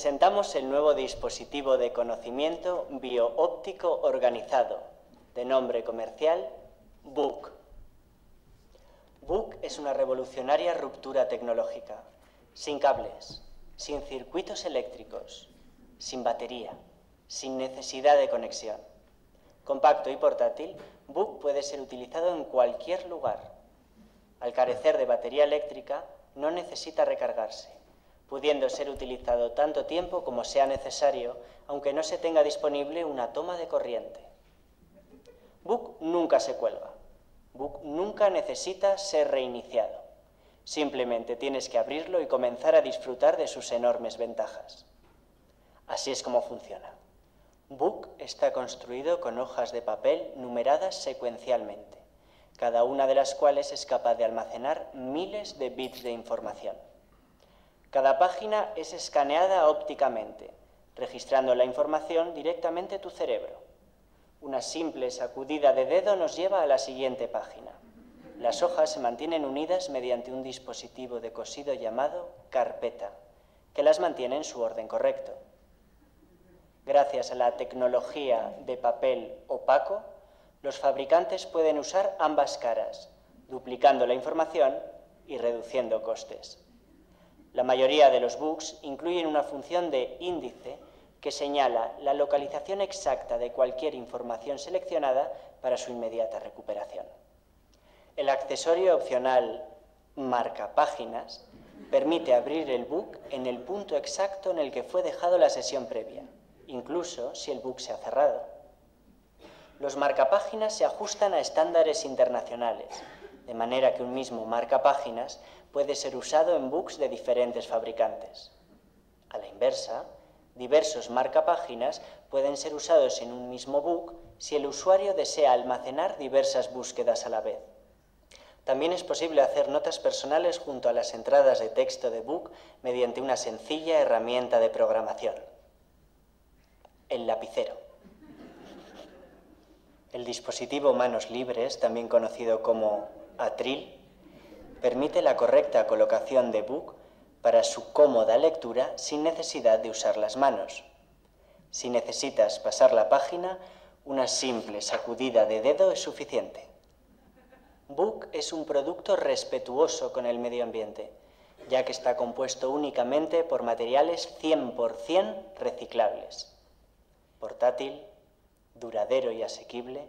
presentamos el nuevo dispositivo de conocimiento bioóptico organizado, de nombre comercial BOOC. BOOC es una revolucionaria ruptura tecnológica, sin cables, sin circuitos eléctricos, sin batería, sin necesidad de conexión. Compacto y portátil, BOOC puede ser utilizado en cualquier lugar. Al carecer de batería eléctrica, no necesita recargarse, pudiendo ser utilizado tanto tiempo como sea necesario, aunque no se tenga disponible una toma de corriente. BOOC nunca se cuelga. BOOC nunca necesita ser reiniciado. Simplemente tienes que abrirlo y comenzar a disfrutar de sus enormes ventajas. Así es como funciona. BOOC está construido con hojas de papel numeradas secuencialmente, cada una de las cuales es capaz de almacenar miles de bits de información. Cada página es escaneada ópticamente, registrando la información directamente a tu cerebro. Una simple sacudida de dedo nos lleva a la siguiente página. Las hojas se mantienen unidas mediante un dispositivo de cosido llamado carpeta, que las mantiene en su orden correcto. Gracias a la tecnología de papel opaco, los fabricantes pueden usar ambas caras, duplicando la información y reduciendo costes. La mayoría de los BOOCs incluyen una función de índice que señala la localización exacta de cualquier información seleccionada para su inmediata recuperación. El accesorio opcional marcapáginas permite abrir el BOOC en el punto exacto en el que fue dejado la sesión previa, incluso si el BOOC se ha cerrado. Los marcapáginas se ajustan a estándares internacionales, de manera que un mismo marcapáginas puede ser usado en BOOCs de diferentes fabricantes. A la inversa, diversos marcapáginas pueden ser usados en un mismo BOOC si el usuario desea almacenar diversas búsquedas a la vez. También es posible hacer notas personales junto a las entradas de texto de BOOC mediante una sencilla herramienta de programación: el lapicero. El dispositivo manos libres, también conocido como atril, permite la correcta colocación de BOOC para su cómoda lectura sin necesidad de usar las manos. Si necesitas pasar la página, una simple sacudida de dedo es suficiente. BOOC es un producto respetuoso con el medio ambiente, ya que está compuesto únicamente por materiales 100% reciclables. Portátil, duradero y asequible,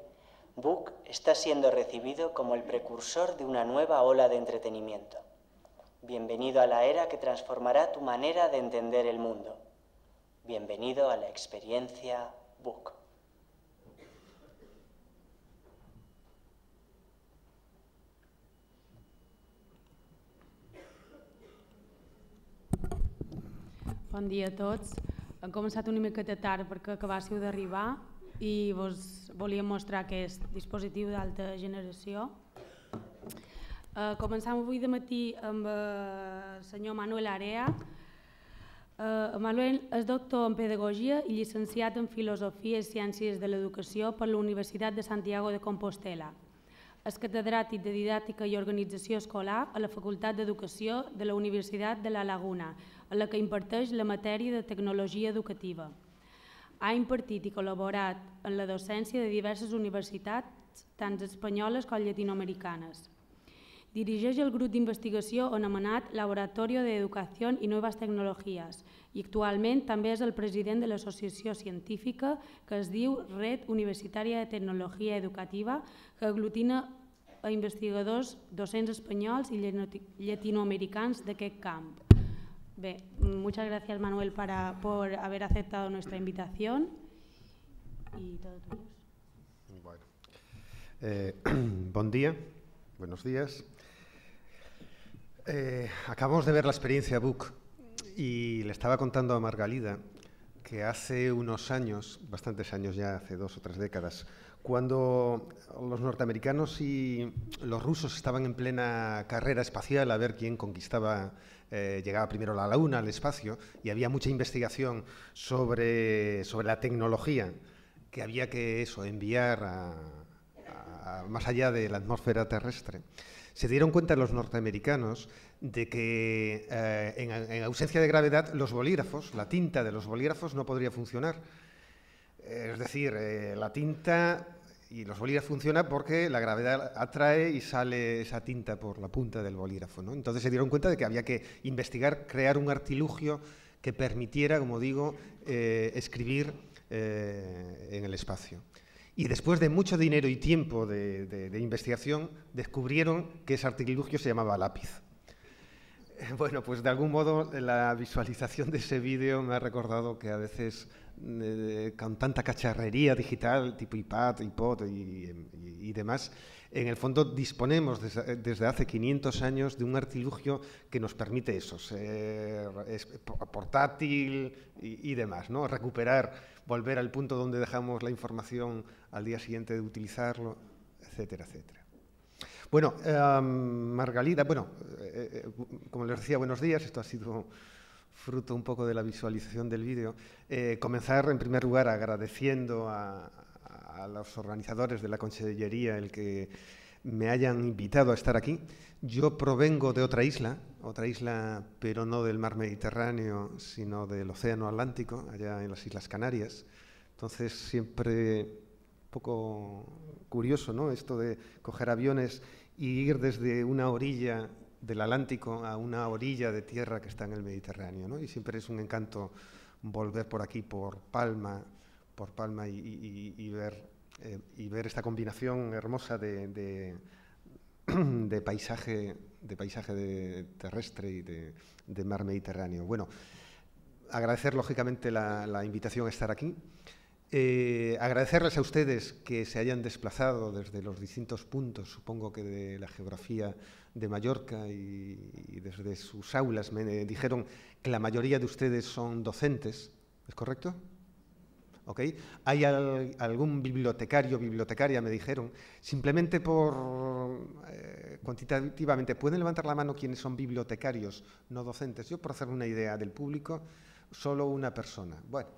BOOC está siendo recibido como el precursor de una nueva ola de entretenimiento. Bienvenido a la era que transformará tu manera de entender el mundo. Bienvenido a la experiencia BOOC. Bon dia a tots. Hem començat una miqueta tard perquè acabàssiu d'arribar i vos volíem mostrar aquest dispositiu d'alta generació. Començam avui de matí amb el senyor Manuel Area. Manuel és doctor en Pedagogia i llicenciat en Filosofia i Ciències de l'Educació per la Universitat de Santiago de Compostela. És catedràtic de Didàctica i Organització Escolar a la Facultat d'Educació de la Universitat de La Laguna, en la que imparteix la matèria de Tecnologia Educativa. Ha impartit i col·laborat en la docència de diverses universitats, tant espanyoles com llatinoamericanes. Dirigeix el grup d'investigació anomenat Laboratorio de Educación y Nuevas Tecnologías i actualment també és el president de l'associació científica que es diu Red Universitària de Tecnologia Educativa, que aglutina a investigadors docents espanyols i llatinoamericans d'aquest camp. Bé, muchas gracias Manuel por haber aceptado nuestra invitación y todo tuyo. Bueno. Buen día, buenos días. Acabamos de ver la experiencia BOOC y le estaba contando a Margalida que hace unos años, bastantes años ya, hace 2 o 3 décadas, cuando los norteamericanos y los rusos estaban en plena carrera espacial a ver quién conquistaba, llegaba primero a la Luna, al espacio, y había mucha investigación sobre la tecnología que había que enviar a más allá de la atmósfera terrestre, se dieron cuenta los norteamericanos de que en ausencia de gravedad los bolígrafos, la tinta de los bolígrafos no podría funcionar. Es decir, la tinta y los bolígrafos funcionan porque la gravedad atrae y sale esa tinta por la punta del bolígrafo, ¿no? Entonces se dieron cuenta de que había que investigar, crear un artilugio que permitiera, como digo, escribir en el espacio. Y después de mucho dinero y tiempo de investigación, descubrieron que ese artilugio se llamaba lápiz. Bueno, pues de algún modo la visualización de ese vídeo me ha recordado que a veces con tanta cacharrería digital, tipo iPad, iPod y demás, en el fondo disponemos desde hace 500 años de un artilugio que nos permite eso, ser portátil y demás, ¿no? Recuperar, volver al punto donde dejamos la información al día siguiente de utilizarlo, etcétera, etcétera. Bueno, Margalida, como les decía, buenos días, esto ha sido fruto un poco de la visualización del vídeo. Comenzar, en primer lugar, agradeciendo a los organizadores de la Consellería el que me hayan invitado a estar aquí. Yo provengo de otra isla, pero no del mar Mediterráneo, sino del Océano Atlántico, allá en las Islas Canarias. Entonces, siempre un poco curioso, ¿no?, esto de coger aviones y ir desde una orilla del Atlántico a una orilla de tierra que está en el Mediterráneo, ¿no? Y siempre es un encanto volver por aquí, por Palma y ver esta combinación hermosa de paisaje terrestre y de mar Mediterráneo. Bueno, agradecer lógicamente la invitación a estar aquí. Agradecerles a ustedes que se hayan desplazado desde los distintos puntos, supongo que de la geografía de Mallorca y desde sus aulas. Me dijeron que la mayoría de ustedes son docentes, ¿es correcto? ¿Ok? ¿Hay algún bibliotecario, bibliotecaria, me dijeron? Simplemente cuantitativamente, ¿pueden levantar la mano quienes son bibliotecarios, no docentes? Yo, por hacer una idea del público, solo una persona. Bueno,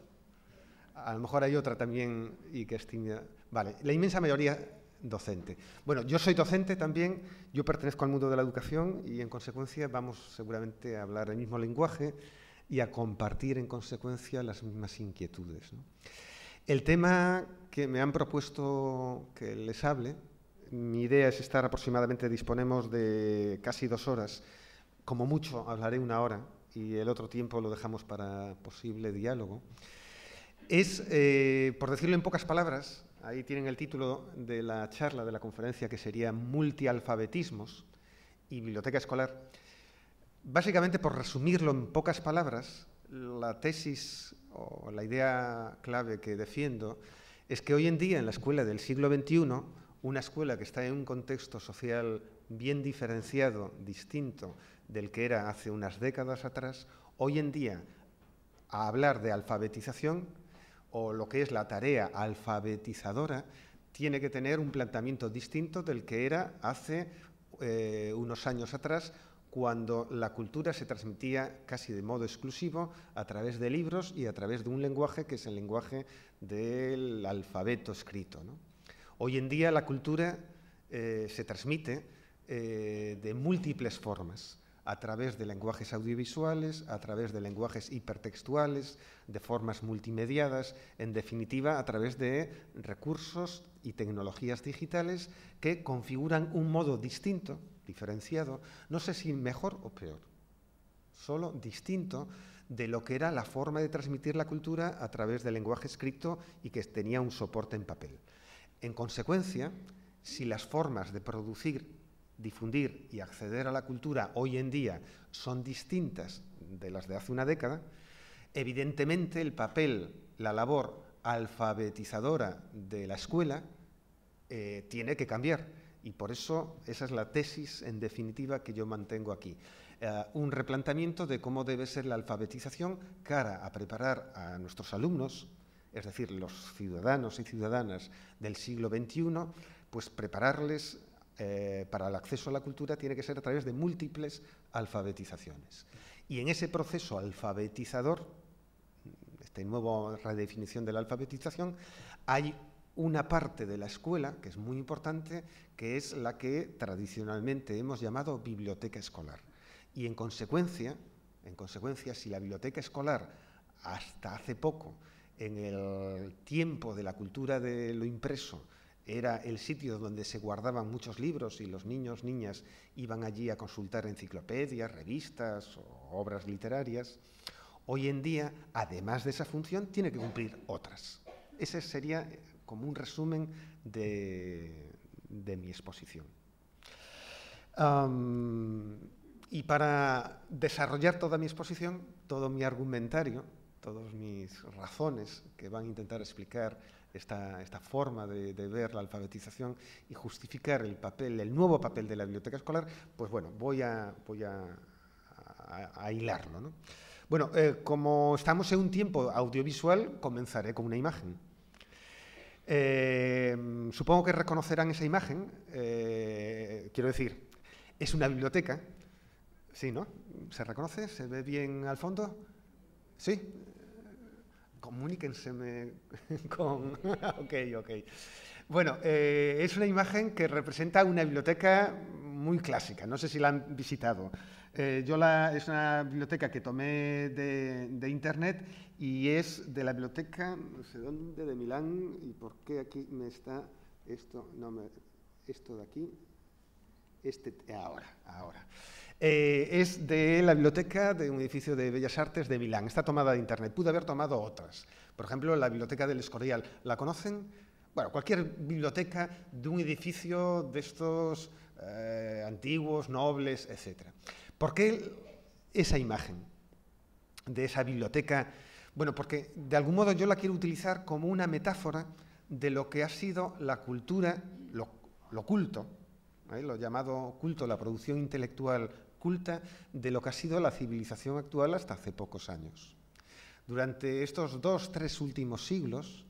a lo mejor hay otra también y que es tímida. Vale, la inmensa mayoría docente. Bueno, yo soy docente también, yo pertenezco al mundo de la educación y en consecuencia vamos seguramente a hablar el mismo lenguaje y a compartir en consecuencia las mismas inquietudes, ¿no? El tema que me han propuesto que les hable, mi idea es estar aproximadamente, disponemos de casi 2 horas, como mucho hablaré 1 hora y el otro tiempo lo dejamos para posible diálogo. Es, por decirlo en pocas palabras, ahí tienen el título de la charla, de la conferencia, que sería Multialfabetismos y Biblioteca Escolar. Básicamente, por resumirlo en pocas palabras, la tesis o la idea clave que defiendo es que hoy en día, en la escuela del siglo XXI, una escuela que está en un contexto social bien diferenciado, distinto del que era hace unas décadas atrás, hoy en día, a hablar de alfabetización, o lo que es la tarea alfabetizadora, tiene que tener un planteamiento distinto del que era hace unos años atrás, cuando la cultura se transmitía casi de modo exclusivo a través de libros y a través de un lenguaje que es el lenguaje del alfabeto escrito, ¿no? Hoy en día la cultura se transmite de múltiples formas, a través de lenguajes audiovisuales, a través de lenguajes hipertextuales, de formas multimediadas, en definitiva, a través de recursos y tecnologías digitales que configuran un modo distinto, diferenciado, no sé si mejor o peor, solo distinto de lo que era la forma de transmitir la cultura a través del lenguaje escrito y que tenía un soporte en papel. En consecuencia, si las formas de producir, difundir y acceder a la cultura hoy en día son distintas de las de hace una década, evidentemente el papel, la labor alfabetizadora de la escuela tiene que cambiar y por eso esa es la tesis en definitiva que yo mantengo aquí. Un replanteamiento de cómo debe ser la alfabetización cara a preparar a nuestros alumnos, es decir, los ciudadanos y ciudadanas del siglo XXI, pues prepararles para el acceso a la cultura tiene que ser a través de múltiples alfabetizaciones. Y en ese proceso alfabetizador, esta nueva redefinición de la alfabetización, hay una parte de la escuela, que es muy importante, que es la que tradicionalmente hemos llamado biblioteca escolar. Y en consecuencia, si la biblioteca escolar hasta hace poco, en el tiempo de la cultura de lo impreso, era el sitio donde se guardaban muchos libros y los niños, niñas iban allí a consultar enciclopedias, revistas o obras literarias, hoy en día, además de esa función, tiene que cumplir otras. Ese sería como un resumen de mi exposición. Y para desarrollar toda mi exposición, todo mi argumentario, todas mis razones que van a intentar explicar esta forma de ver la alfabetización y justificar el nuevo papel de la biblioteca escolar, pues bueno, voy a hilarlo, ¿no? Bueno, como estamos en un tiempo audiovisual, comenzaré con una imagen. Supongo que reconocerán esa imagen. Quiero decir, es una biblioteca. Sí, ¿no? ¿Se reconoce? ¿Se ve bien al fondo? ¿Sí? Comuníquenseme con... Ok. Bueno, es una imagen que representa una biblioteca muy clásica. No sé si la han visitado. Es una biblioteca que tomé de internet y es de la biblioteca, no sé dónde, de Milán. ¿Y por qué aquí me está esto? Esto de aquí. Ahora. Es de la biblioteca de un edificio de Bellas Artes de Milán. Está tomada de internet. Pude haber tomado otras. Por ejemplo, la biblioteca del Escorial. ¿La conocen? Bueno, cualquier biblioteca de un edificio de estos antiguos, nobles, etc. ¿Por qué esa imagen de esa biblioteca? Bueno, porque de algún modo yo la quiero utilizar como una metáfora de lo que ha sido la cultura, lo culto, lo llamado culto, la producción intelectual culta, de lo que ha sido la civilización actual hasta hace pocos años. Durante estos 2-3 últimos siglos,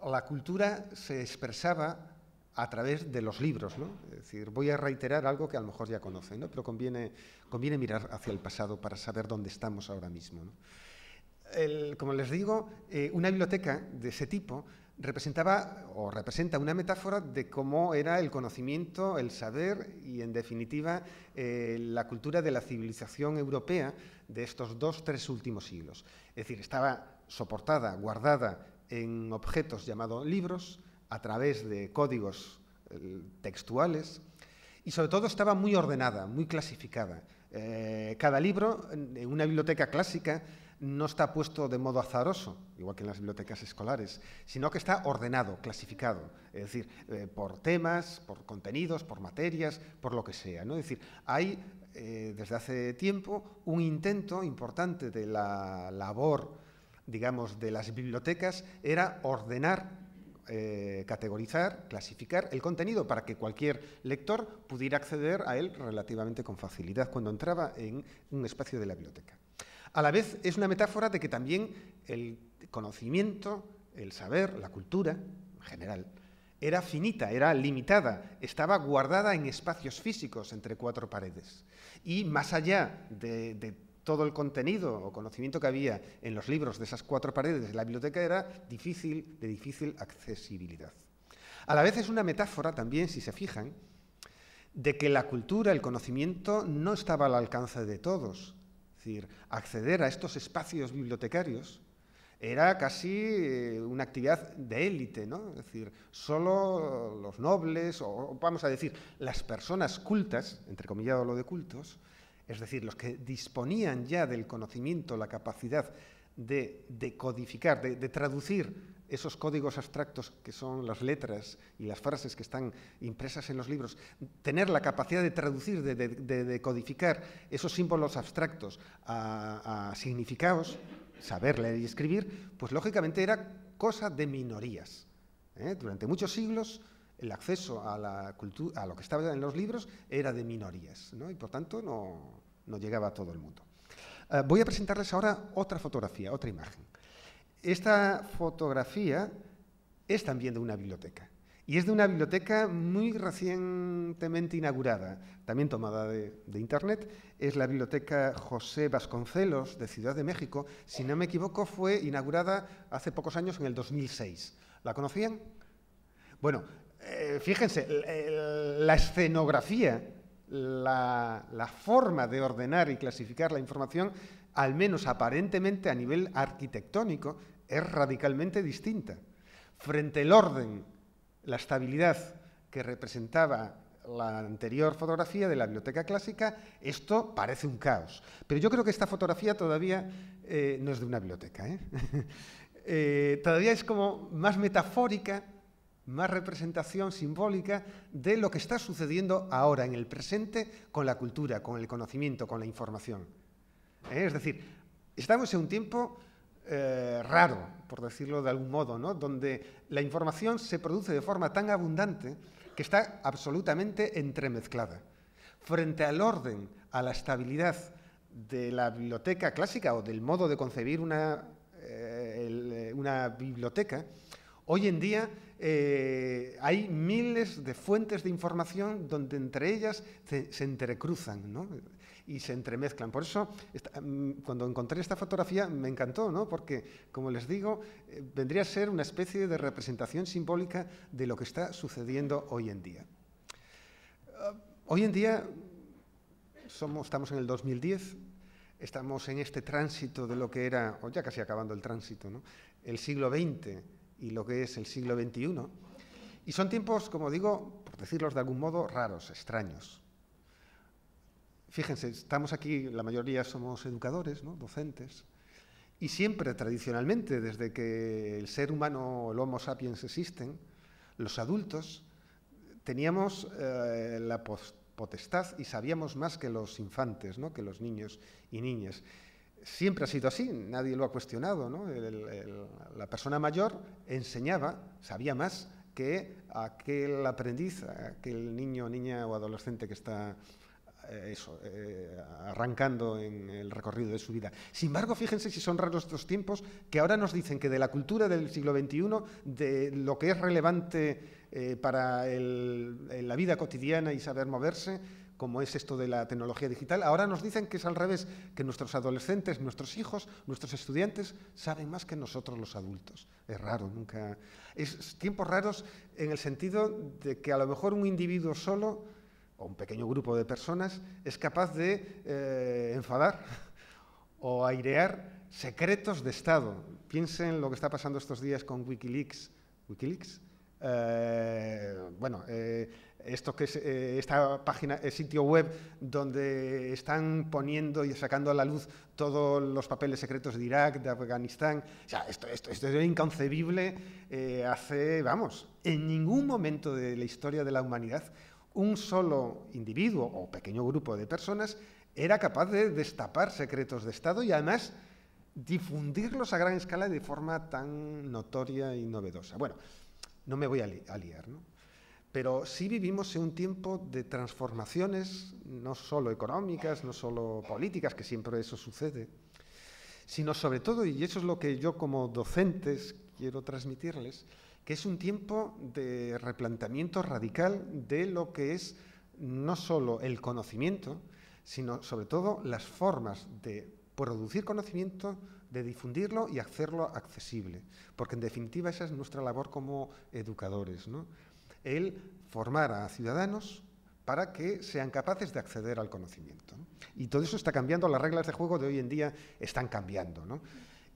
la cultura se expresaba a través de los libros, ¿no? Es decir, voy a reiterar algo que a lo mejor ya conocen, ¿no? Pero conviene mirar hacia el pasado para saber dónde estamos ahora mismo, ¿no? Como les digo, una biblioteca de ese tipo representa una metáfora de cómo era el conocimiento, el saber y, en definitiva, la cultura de la civilización europea de estos 2-3 últimos siglos. Es decir, estaba soportada, guardada en objetos llamados libros, a través de códigos textuales, y sobre todo estaba muy ordenada, muy clasificada. Cada libro, en una biblioteca clásica, no está puesto de modo azaroso, igual que en las bibliotecas escolares, sino que está ordenado, clasificado, es decir, por temas, por contenidos, por materias, por lo que sea, ¿no? Es decir, hay desde hace tiempo un intento importante de la labor, digamos, de las bibliotecas, era ordenar, categorizar, clasificar el contenido para que cualquier lector pudiera acceder a él relativamente con facilidad cuando entraba en un espacio de la biblioteca. A la vez es una metáfora de que también el conocimiento, el saber, la cultura en general, era finita, era limitada, estaba guardada en espacios físicos entre 4 paredes. Y más allá de todo el contenido o conocimiento que había en los libros de esas 4 paredes, la biblioteca era de difícil accesibilidad. A la vez es una metáfora también, si se fijan, de que la cultura, el conocimiento, no estaba al alcance de todos. Es decir, acceder a estos espacios bibliotecarios era casi una actividad de élite, ¿no? Es decir, solo los nobles, o vamos a decir, las personas cultas, entrecomillado lo de cultos, es decir, los que disponían ya del conocimiento, la capacidad de codificar, de traducir esos códigos abstractos que son las letras y las frases que están impresas en los libros, tener la capacidad de traducir, de codificar esos símbolos abstractos a significados, saber leer y escribir, pues lógicamente era cosa de minorías. Durante muchos siglos el acceso a la cultura, a lo que estaba en los libros, era de minorías, ¿no? Y por tanto no llegaba a todo el mundo. Voy a presentarles ahora otra fotografía, otra imagen. Esta fotografía es también de una biblioteca. Y es de una biblioteca muy recientemente inaugurada, también tomada de internet. Es la Biblioteca José Vasconcelos de Ciudad de México. Si no me equivoco, fue inaugurada hace pocos años, en el 2006. ¿La conocían? Bueno, fíjense, la escenografía, la forma de ordenar y clasificar la información, al menos aparentemente a nivel arquitectónico, es radicalmente distinta. Frente al orden, la estabilidad que representaba la anterior fotografía de la biblioteca clásica, esto parece un caos. Pero yo creo que esta fotografía todavía no es de una biblioteca, todavía es como más metafórica, más representación simbólica de lo que está sucediendo ahora, en el presente, con la cultura, con el conocimiento, con la información. Es decir, estamos en un tiempo raro, por decirlo de algún modo, ¿no? Donde la información se produce de forma tan abundante que está absolutamente entremezclada. Frente al orden, a la estabilidad de la biblioteca clásica o del modo de concebir una biblioteca, hoy en día hay miles de fuentes de información donde entre ellas se entrecruzan, ¿no? Y se entremezclan. Por eso, cuando encontré esta fotografía, me encantó, ¿no? Porque, como les digo, vendría a ser una especie de representación simbólica de lo que está sucediendo hoy en día. Hoy en día estamos en el 2010, estamos en este tránsito de lo que era, o ya casi acabando el tránsito, ¿no? El siglo XX y lo que es el siglo XXI. Y son tiempos, como digo, por decirlos de algún modo, raros, extraños. Fíjense, estamos aquí, la mayoría somos educadores, ¿no? Docentes, y siempre, tradicionalmente, desde que el ser humano, el Homo sapiens existen, los adultos teníamos la potestad y sabíamos más que los infantes, ¿no? Que los niños y niñas. Siempre ha sido así, nadie lo ha cuestionado, ¿no? La persona mayor enseñaba, sabía más que aquel aprendiz, aquel niño, niña o adolescente que está arrancando en el recorrido de su vida. Sin embargo, fíjense si son raros estos tiempos que ahora nos dicen que de la cultura del siglo XXI, de lo que es relevante para la vida cotidiana y saber moverse, como es esto de la tecnología digital, ahora nos dicen que es al revés, que nuestros adolescentes, nuestros hijos, nuestros estudiantes saben más que nosotros los adultos. Es raro, nunca... Es tiempos raros en el sentido de que a lo mejor un individuo solo o un pequeño grupo de personas es capaz de enfadar o airear secretos de Estado. Piensen lo que está pasando estos días con Wikileaks. ¿Wikileaks? Esto que es esta página, sitio web donde están poniendo y sacando a la luz todos los papeles secretos de Irak, de Afganistán. O sea, esto es inconcebible en ningún momento de la historia de la humanidad un solo individuo o pequeño grupo de personas era capaz de destapar secretos de Estado y además difundirlos a gran escala de forma tan notoria y novedosa. Bueno, no me voy a liar, ¿no? Pero sí vivimos en un tiempo de transformaciones, no solo económicas, no solo políticas, que siempre eso sucede, sino sobre todo, y eso es lo que yo como docentes quiero transmitirles, que es un tiempo de replanteamiento radical de lo que es no solo el conocimiento, sino sobre todo las formas de producir conocimiento, de difundirlo y hacerlo accesible. Porque en definitiva esa es nuestra labor como educadores, ¿no? El formar a ciudadanos para que sean capaces de acceder al conocimiento, ¿no? Y todo eso está cambiando, las reglas de juego de hoy en día están cambiando, ¿no?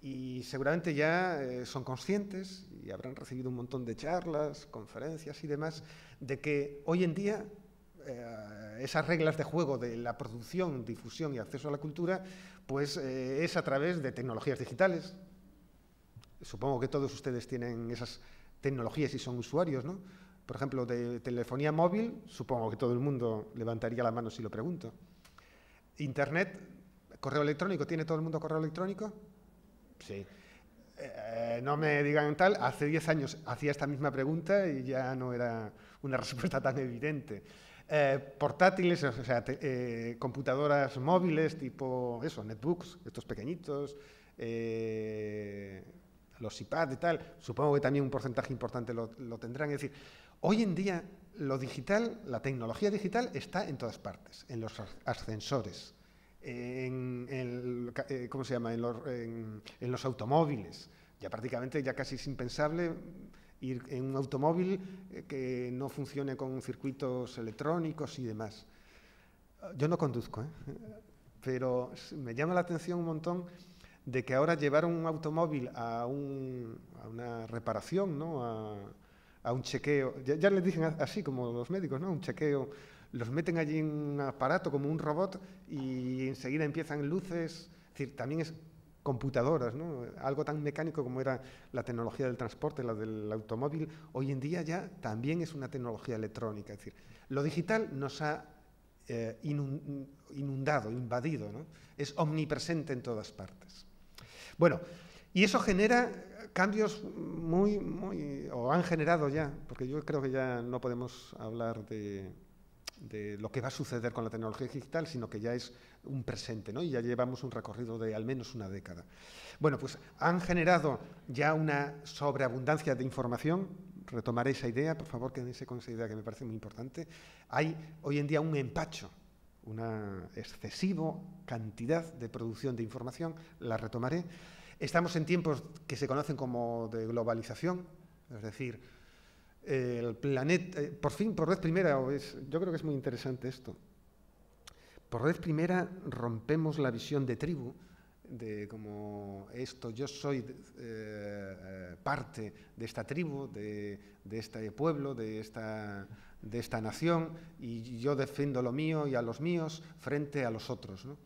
Y seguramente ya son conscientes y habrán recibido un montón de charlas, conferencias y demás, de que hoy en día esas reglas de juego de la producción, difusión y acceso a la cultura, pues es a través de tecnologías digitales. Supongo que todos ustedes tienen esas tecnologías y son usuarios, ¿no? Por ejemplo, de telefonía móvil, supongo que todo el mundo levantaría la mano si lo pregunto. Internet, correo electrónico, ¿tiene todo el mundo correo electrónico? Sí. No me digan tal, hace 10 años hacía esta misma pregunta y ya no era una respuesta tan evidente. Portátiles, o sea, computadoras móviles tipo eso, netbooks, estos pequeñitos, los iPad y tal, supongo que también un porcentaje importante lo tendrán. Es decir, hoy en día lo digital, la tecnología digital está en todas partes, en los ascensores, ¿cómo se llama? En los automóviles. Ya prácticamente, ya casi es impensable ir en un automóvil que no funcione con circuitos electrónicos y demás. Yo no conduzco, pero me llama la atención un montón de que ahora llevar un automóvil a una reparación, ¿no? a un chequeo, ya les dicen así como los médicos, ¿no? Un chequeo, los meten allí en un aparato como un robot y enseguida empiezan luces, es decir, también es computadoras, ¿no? Algo tan mecánico como era la tecnología del transporte, la del automóvil, hoy en día ya también es una tecnología electrónica, es decir, lo digital nos ha inundado, invadido, ¿no? Es omnipresente en todas partes. Bueno, y eso genera cambios o han generado ya, porque yo creo que ya no podemos hablar de lo que va a suceder con la tecnología digital, sino que ya es un presente, ¿no? Y ya llevamos un recorrido de al menos una década. Bueno, pues han generado ya una sobreabundancia de información. Retomaré esa idea, por favor, quédense con esa idea que me parece muy importante. Hay hoy en día un empacho, una excesiva cantidad de producción de información, la retomaré. Estamos en tiempos que se conocen como de globalización, es decir, el planeta, por fin, por vez primera, yo creo que es muy interesante esto, por vez primera rompemos la visión de tribu, de como esto, yo soy parte de esta tribu, de este pueblo, de esta nación, y yo defiendo lo mío y a los míos frente a los otros, ¿no?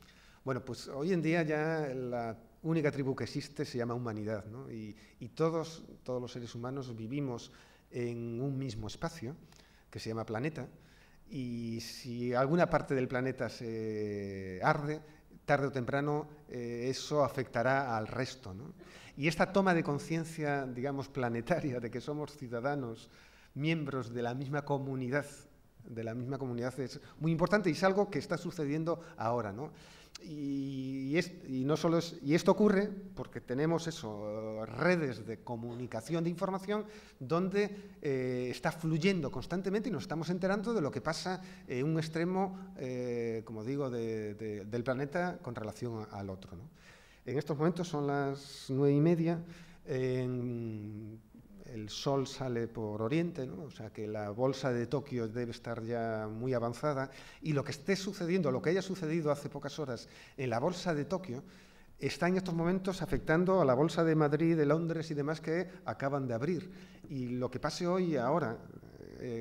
Bueno, pues hoy en día ya la única tribu que existe se llama humanidad, ¿no? Y todos los seres humanos vivimos en un mismo espacio que se llama planeta, y si alguna parte del planeta se arde, tarde o temprano eso afectará al resto, ¿no? Y esta toma de conciencia, digamos, planetaria, de que somos ciudadanos, miembros de la misma comunidad es muy importante y es algo que está sucediendo ahora, ¿no? Y esto ocurre porque tenemos redes de comunicación de información donde está fluyendo constantemente y nos estamos enterando de lo que pasa en un extremo, como digo, del planeta con relación al otro, ¿no? En estos momentos son las 9:30, el sol sale por oriente, ¿no? O sea que la bolsa de Tokio debe estar ya muy avanzada, y lo que esté sucediendo, lo que haya sucedido hace pocas horas en la bolsa de Tokio, está en estos momentos afectando a la bolsa de Madrid, de Londres y demás que acaban de abrir. Y lo que pase hoy, ahora,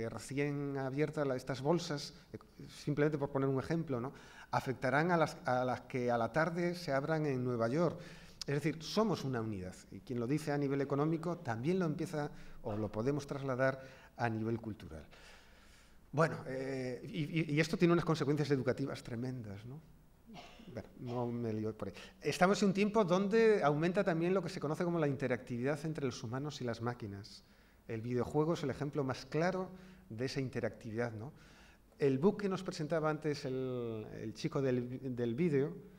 recién abiertas estas bolsas, simplemente por poner un ejemplo, ¿no? Afectarán a las que a la tarde se abran en Nueva York. Es decir, somos una unidad, y quien lo dice a nivel económico también lo empieza o lo podemos trasladar a nivel cultural. Bueno, y esto tiene unas consecuencias educativas tremendas, ¿no? Bueno, no me lío por ahí. Estamos en un tiempo donde aumenta también lo que se conoce como la interactividad entre los humanos y las máquinas. El videojuego es el ejemplo más claro de esa interactividad, ¿no? El book que nos presentaba antes el chico del vídeo,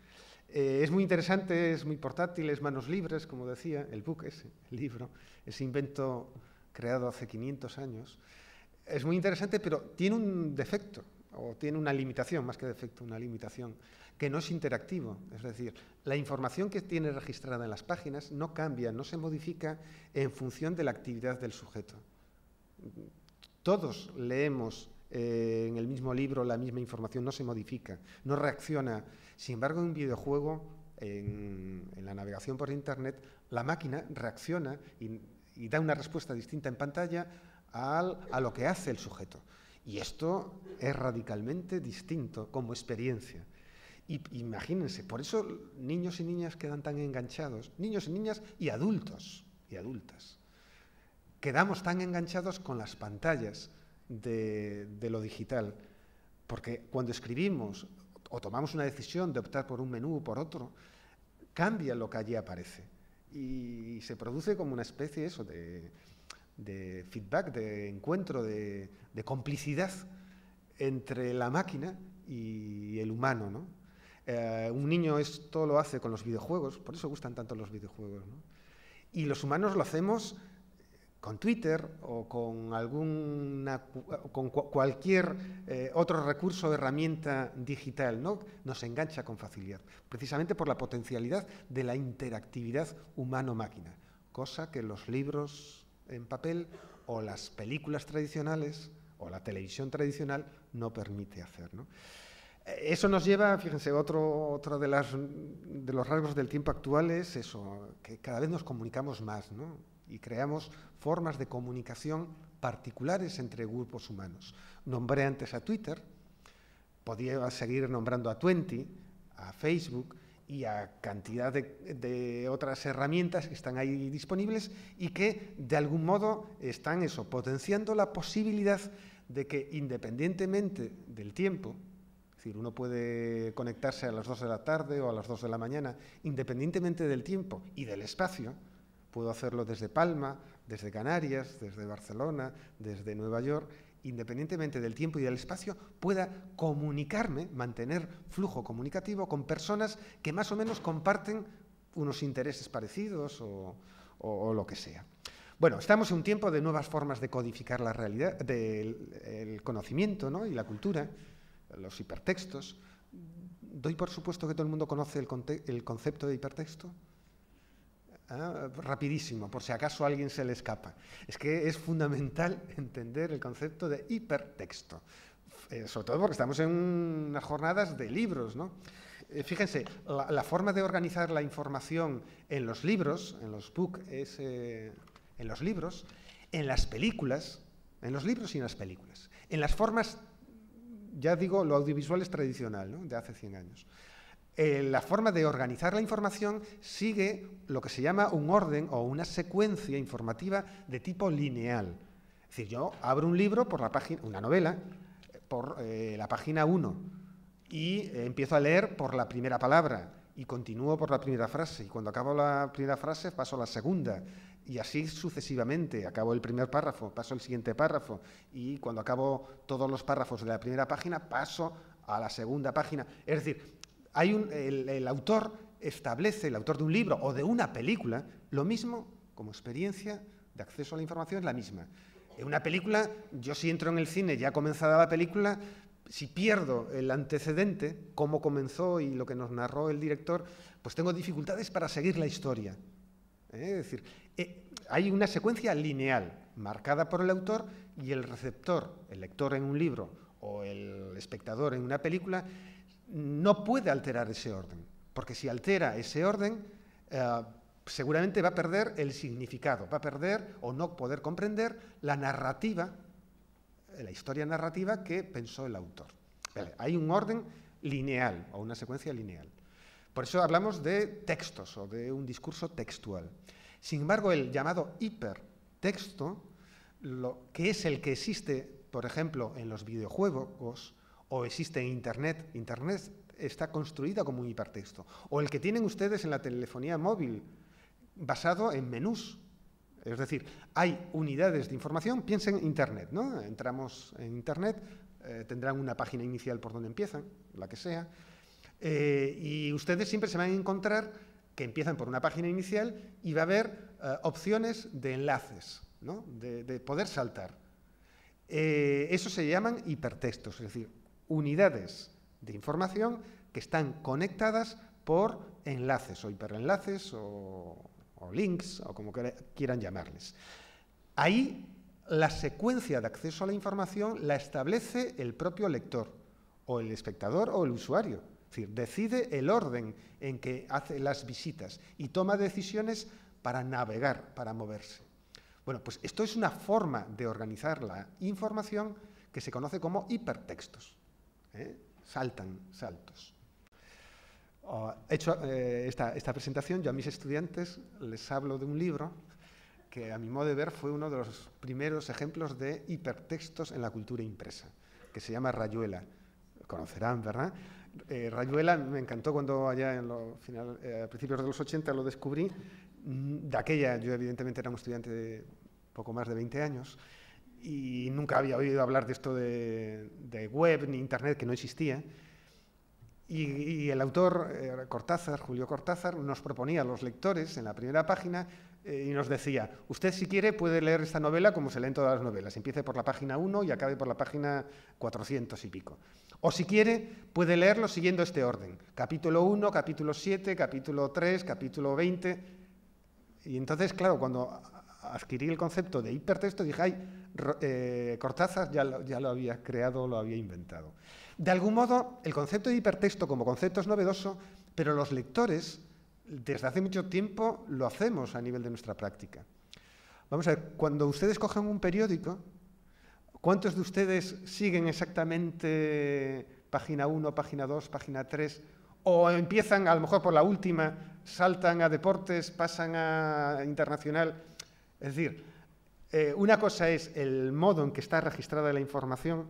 es muy interesante, es muy portátil, es manos libres, como decía, el book, el libro, ese invento creado hace 500 años. Es muy interesante, pero tiene un defecto, o tiene una limitación, más que defecto, una limitación, que no es interactivo. Es decir, la información que tiene registrada en las páginas no cambia, no se modifica en función de la actividad del sujeto. Todos leemos en el mismo libro la misma información, no se modifica, no reacciona. Sin embargo, en un videojuego, en la navegación por Internet, la máquina reacciona y da una respuesta distinta en pantalla a lo que hace el sujeto. Y esto es radicalmente distinto como experiencia. Y imagínense, por eso niños y niñas quedan tan enganchados, niños y niñas y adultos y adultas. Quedamos tan enganchados con las pantallas de lo digital, porque cuando escribimos o tomamos una decisión de optar por un menú o por otro, cambia lo que allí aparece y se produce como una especie de feedback, de encuentro, de complicidad entre la máquina y el humano, ¿no? Un niño esto lo hace con los videojuegos, por eso gustan tanto los videojuegos, ¿no? Y los humanos lo hacemos con Twitter o con cualquier otro recurso o herramienta digital, ¿no? Nos engancha con facilidad, precisamente por la potencialidad de la interactividad humano-máquina, cosa que los libros en papel o las películas tradicionales o la televisión tradicional no permite hacer, ¿no? Eso nos lleva, fíjense, otro de los rasgos del tiempo actual es eso, que cada vez nos comunicamos más, ¿no? Y creamos formas de comunicación particulares entre grupos humanos. Nombré antes a Twitter, podía seguir nombrando a Twenty, a Facebook y a cantidad de otras herramientas que están ahí disponibles y que de algún modo están potenciando la posibilidad de que independientemente del tiempo, es decir, uno puede conectarse a las 2 de la tarde o a las 2 de la mañana, independientemente del tiempo y del espacio, puedo hacerlo desde Palma, desde Canarias, desde Barcelona, desde Nueva York, independientemente del tiempo y del espacio, pueda comunicarme, mantener flujo comunicativo con personas que más o menos comparten unos intereses parecidos o lo que sea. Bueno, estamos en un tiempo de nuevas formas de codificar la realidad, del conocimiento, ¿no? Y la cultura, los hipertextos. ¿Doy por supuesto que todo el mundo conoce el concepto de hipertexto? Rapidísimo, por si acaso a alguien se le escapa. Es que es fundamental entender el concepto de hipertexto, sobre todo porque estamos en unas jornadas de libros, ¿no? Fíjense, la forma de organizar la información en los libros, en los books, en los libros, en las películas, en los libros y en las películas, en las formas, ya digo, lo audiovisual es tradicional, ¿no? De hace 100 años. La forma de organizar la información sigue lo que se llama un orden o una secuencia informativa de tipo lineal. Es decir, yo abro un libro por la página, una novela, por la página 1 y empiezo a leer por la primera palabra y continúo por la primera frase y cuando acabo la primera frase paso a la segunda y así sucesivamente. Acabo el primer párrafo, paso al siguiente párrafo y cuando acabo todos los párrafos de la primera página paso a la segunda página. Es decir, el autor establece, el autor de un libro o de una película, lo mismo como experiencia de acceso a la información es la misma. En una película, yo si entro en el cine ya comenzada la película, si pierdo el antecedente, cómo comenzó y lo que nos narró el director, pues tengo dificultades para seguir la historia. Es decir, hay una secuencia lineal marcada por el autor y el receptor, el lector en un libro o el espectador en una película, no puede alterar ese orden, porque si altera ese orden, seguramente va a perder el significado, va a perder o no poder comprender la narrativa, la historia narrativa que pensó el autor. Vale, hay un orden lineal o una secuencia lineal. Por eso hablamos de textos o de un discurso textual. Sin embargo, el llamado hipertexto, que es el que existe, por ejemplo, en los videojuegos, o existe en Internet. Internet está construida como un hipertexto. O el que tienen ustedes en la telefonía móvil, basado en menús. Es decir, hay unidades de información, piensen en Internet, ¿no? Entramos en Internet, tendrán una página inicial por donde empiezan, la que sea, y ustedes siempre se van a encontrar que empiezan por una página inicial y va a haber opciones de enlaces, ¿no? de poder saltar. Eso se llaman hipertextos, es decir, unidades de información que están conectadas por enlaces o hiperenlaces o links o como quieran llamarles. Ahí la secuencia de acceso a la información la establece el propio lector o el espectador o el usuario. Es decir, decide el orden en que hace las visitas y toma decisiones para navegar, para moverse. Bueno, pues esto es una forma de organizar la información que se conoce como hipertextos. Saltan saltos. Hecho esta presentación, yo a mis estudiantes les hablo de un libro que a mi modo de ver fue uno de los primeros ejemplos de hipertextos en la cultura impresa, que se llama Rayuela. Conocerán, ¿verdad? Rayuela me encantó cuando allá a principios de los 80 lo descubrí. De aquella, yo evidentemente era un estudiante de poco más de 20 años, y nunca había oído hablar de esto de web ni internet, que no existía. Y el autor, Julio Cortázar, nos proponía a los lectores en la primera página y nos decía, usted si quiere puede leer esta novela como se leen todas las novelas, empiece por la página 1 y acabe por la página 400 y pico. O si quiere puede leerlo siguiendo este orden, capítulo 1, capítulo 7, capítulo 3, capítulo 20. Y entonces, claro, cuando adquirí el concepto de hipertexto, dije, ay, Cortázar ya lo había creado, lo había inventado. De algún modo, el concepto de hipertexto como concepto es novedoso, pero los lectores, desde hace mucho tiempo, lo hacemos a nivel de nuestra práctica. Vamos a ver, cuando ustedes cogen un periódico, ¿cuántos de ustedes siguen exactamente página 1, página 2, página 3? O empiezan, a lo mejor por la última, saltan a deportes, pasan a internacional. Es decir, una cosa es el modo en que está registrada la información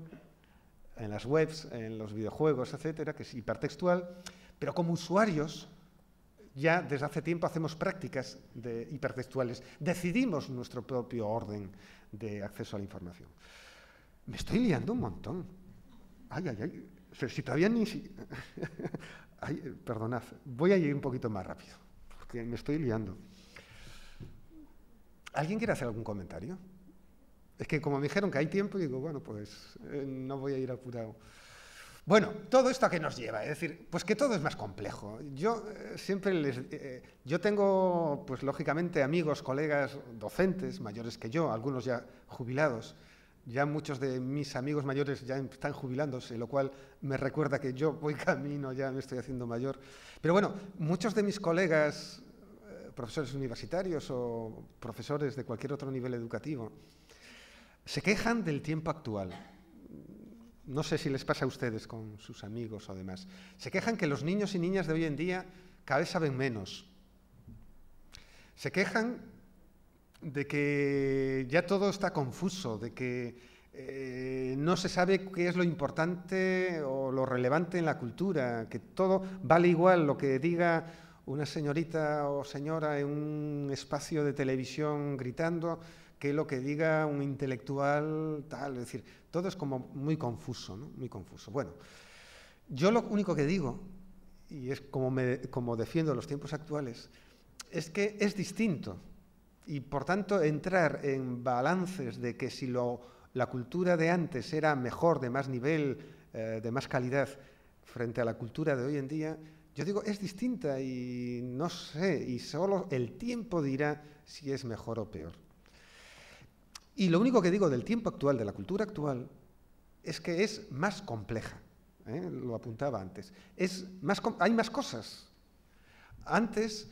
en las webs, en los videojuegos, etcétera, que es hipertextual, pero como usuarios ya desde hace tiempo hacemos prácticas hipertextuales. Decidimos nuestro propio orden de acceso a la información. Me estoy liando un montón. Ay, ay, ay. Si todavía ni... Ay, perdonad, voy a ir un poquito más rápido, porque me estoy liando. ¿Alguien quiere hacer algún comentario? Es que como me dijeron que hay tiempo, digo, bueno, pues no voy a ir apurado. Bueno, todo esto a qué nos lleva, es decir, pues que todo es más complejo. Yo siempre yo tengo, pues lógicamente, amigos, colegas, docentes, mayores que yo, algunos ya jubilados. Ya muchos de mis amigos mayores ya están jubilándose, lo cual me recuerda que yo voy camino, ya me estoy haciendo mayor. Pero bueno, muchos de mis colegas, profesores universitarios o profesores de cualquier otro nivel educativo, se quejan del tiempo actual. No sé si les pasa a ustedes con sus amigos o demás. Se quejan que los niños y niñas de hoy en día cada vez saben menos. Se quejan de que ya todo está confuso, de que no se sabe qué es lo importante o lo relevante en la cultura, que todo vale igual lo que diga una señorita o señora en un espacio de televisión gritando que lo que diga un intelectual tal. Es decir, todo es como muy confuso, ¿no? Muy confuso. Bueno, yo lo único que digo, y es como defiendo los tiempos actuales, es que es distinto. Y, por tanto, entrar en balances de que si la cultura de antes era mejor, de más nivel, de más calidad, frente a la cultura de hoy en día, yo digo, es distinta y no sé, y solo el tiempo dirá si es mejor o peor. Y lo único que digo del tiempo actual, de la cultura actual, es que es más compleja. Lo apuntaba antes. Hay más cosas. Antes,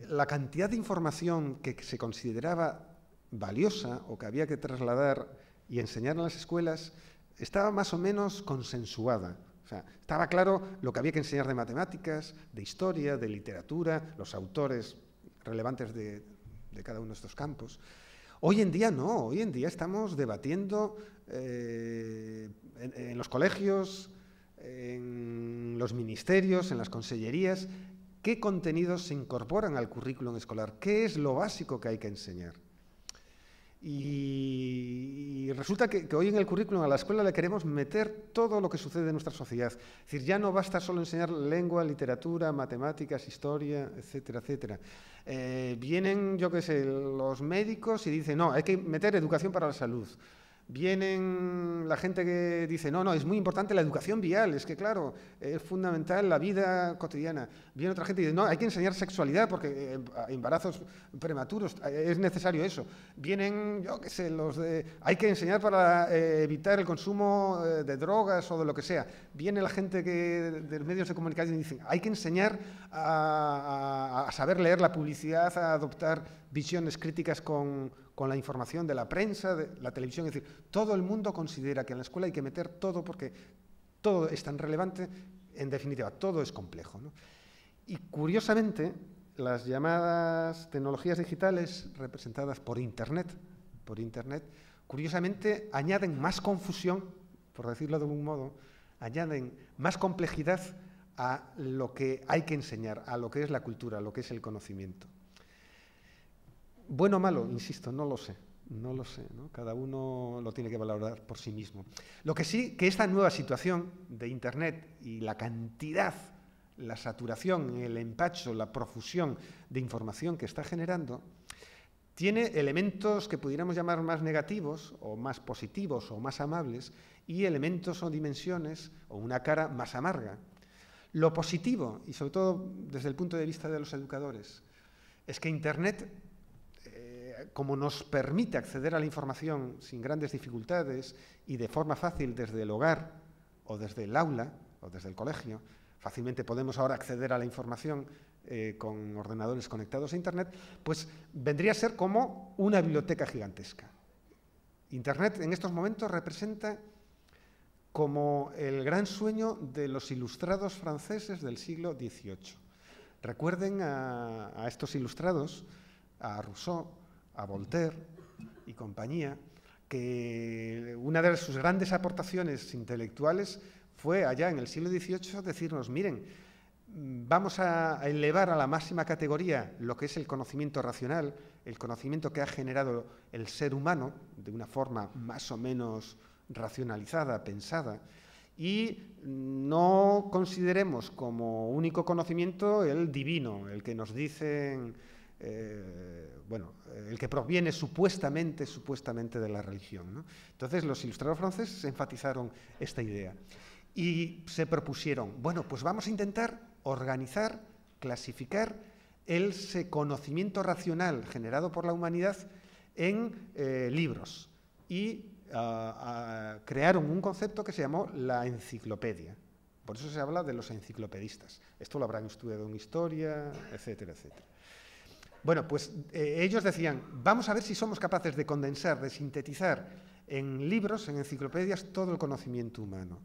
la cantidad de información que se consideraba valiosa o que había que trasladar y enseñar en las escuelas estaba más o menos consensuada. O sea, estaba claro lo que había que enseñar de matemáticas, de historia, de literatura, los autores relevantes de cada uno de estos campos. Hoy en día no, hoy en día estamos debatiendo en los colegios, en los ministerios, en las consellerías, qué contenidos se incorporan al currículum escolar, qué es lo básico que hay que enseñar. Y resulta que hoy en el currículum a la escuela le queremos meter todo lo que sucede en nuestra sociedad. Es decir, ya no basta solo enseñar lengua, literatura, matemáticas, historia, etcétera, etcétera. Vienen, yo qué sé, los médicos y dicen, no, hay que meter educación para la salud. Vienen la gente que dice, no, es muy importante la educación vial, es que claro, es fundamental la vida cotidiana. Viene otra gente y dice, no, hay que enseñar sexualidad porque embarazos prematuros, es necesario eso. Vienen, yo qué sé, hay que enseñar para evitar el consumo de drogas o de lo que sea. Viene la gente de medios de comunicación y dice, hay que enseñar a saber leer la publicidad, a adoptar visiones críticas con la información de la prensa, de la televisión. Es decir, todo el mundo considera que en la escuela hay que meter todo porque todo es tan relevante, en definitiva, todo es complejo, ¿no? Y curiosamente, las llamadas tecnologías digitales representadas por Internet, curiosamente añaden más confusión, por decirlo de algún modo, añaden más complejidad a lo que hay que enseñar, a lo que es la cultura, a lo que es el conocimiento. Bueno o malo, insisto, no lo sé, ¿no? Cada uno lo tiene que valorar por sí mismo. Lo que sí, que esta nueva situación de Internet y la cantidad, la saturación, el empacho, la profusión de información que está generando, tiene elementos que pudiéramos llamar más negativos, o más positivos, o más amables, y elementos o dimensiones, o una cara más amarga. Lo positivo, y sobre todo desde el punto de vista de los educadores, es que Internet como nos permite acceder a la información sin grandes dificultades y de forma fácil desde el hogar o desde el aula o desde el colegio, fácilmente podemos ahora acceder a la información con ordenadores conectados a Internet, pues vendría a ser como una biblioteca gigantesca. Internet en estos momentos representa como el gran sueño de los ilustrados franceses del siglo XVIII. Recuerden a estos ilustrados, a Rousseau, a Voltaire y compañía, que una de sus grandes aportaciones intelectuales fue allá en el siglo XVIII decirnos, miren, vamos a elevar a la máxima categoría lo que es el conocimiento racional, el conocimiento que ha generado el ser humano de una forma más o menos racionalizada, pensada, y no consideremos como único conocimiento el divino, el que nos dicen, el que proviene supuestamente de la religión, ¿no? Entonces los ilustrados franceses enfatizaron esta idea y se propusieron, bueno, pues vamos a intentar organizar, clasificar ese conocimiento racional generado por la humanidad en libros y crearon un concepto que se llamó la enciclopedia. Por eso se habla de los enciclopedistas. Esto lo habrán estudiado en historia, etcétera, etcétera. Bueno, pues ellos decían, vamos a ver si somos capaces de condensar, de sintetizar en libros, en enciclopedias, todo el conocimiento humano.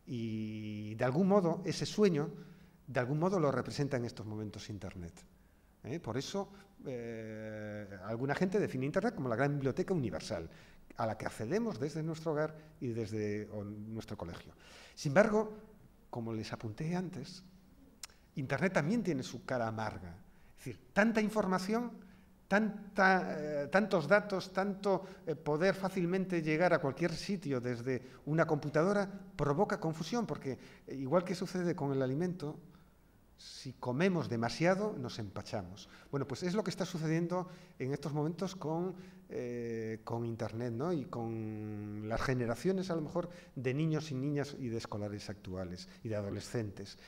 Y de algún modo, ese sueño, de algún modo lo representa en estos momentos Internet. Por eso, alguna gente define Internet como la gran biblioteca universal, a la que accedemos desde nuestro hogar y desde nuestro colegio. Sin embargo, como les apunté antes, Internet también tiene su cara amarga. Es decir, tanta información, tantos datos, tanto poder fácilmente llegar a cualquier sitio desde una computadora provoca confusión, porque igual que sucede con el alimento, si comemos demasiado nos empachamos. Bueno, pues es lo que está sucediendo en estos momentos con Internet, ¿no? Y con las generaciones a lo mejor de niños y niñas y de escolares actuales y de adolescentes.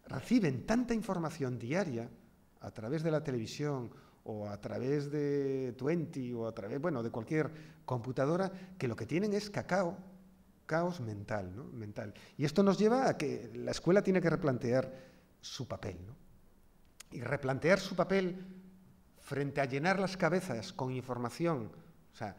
Reciben tanta información diaria a través de la televisión o a través de Twenty o a través, de cualquier computadora, que lo que tienen es caos mental, ¿no? Mental. Y esto nos lleva a que la escuela tiene que replantear su papel, ¿no? Y replantear su papel frente a llenar las cabezas con información. O sea,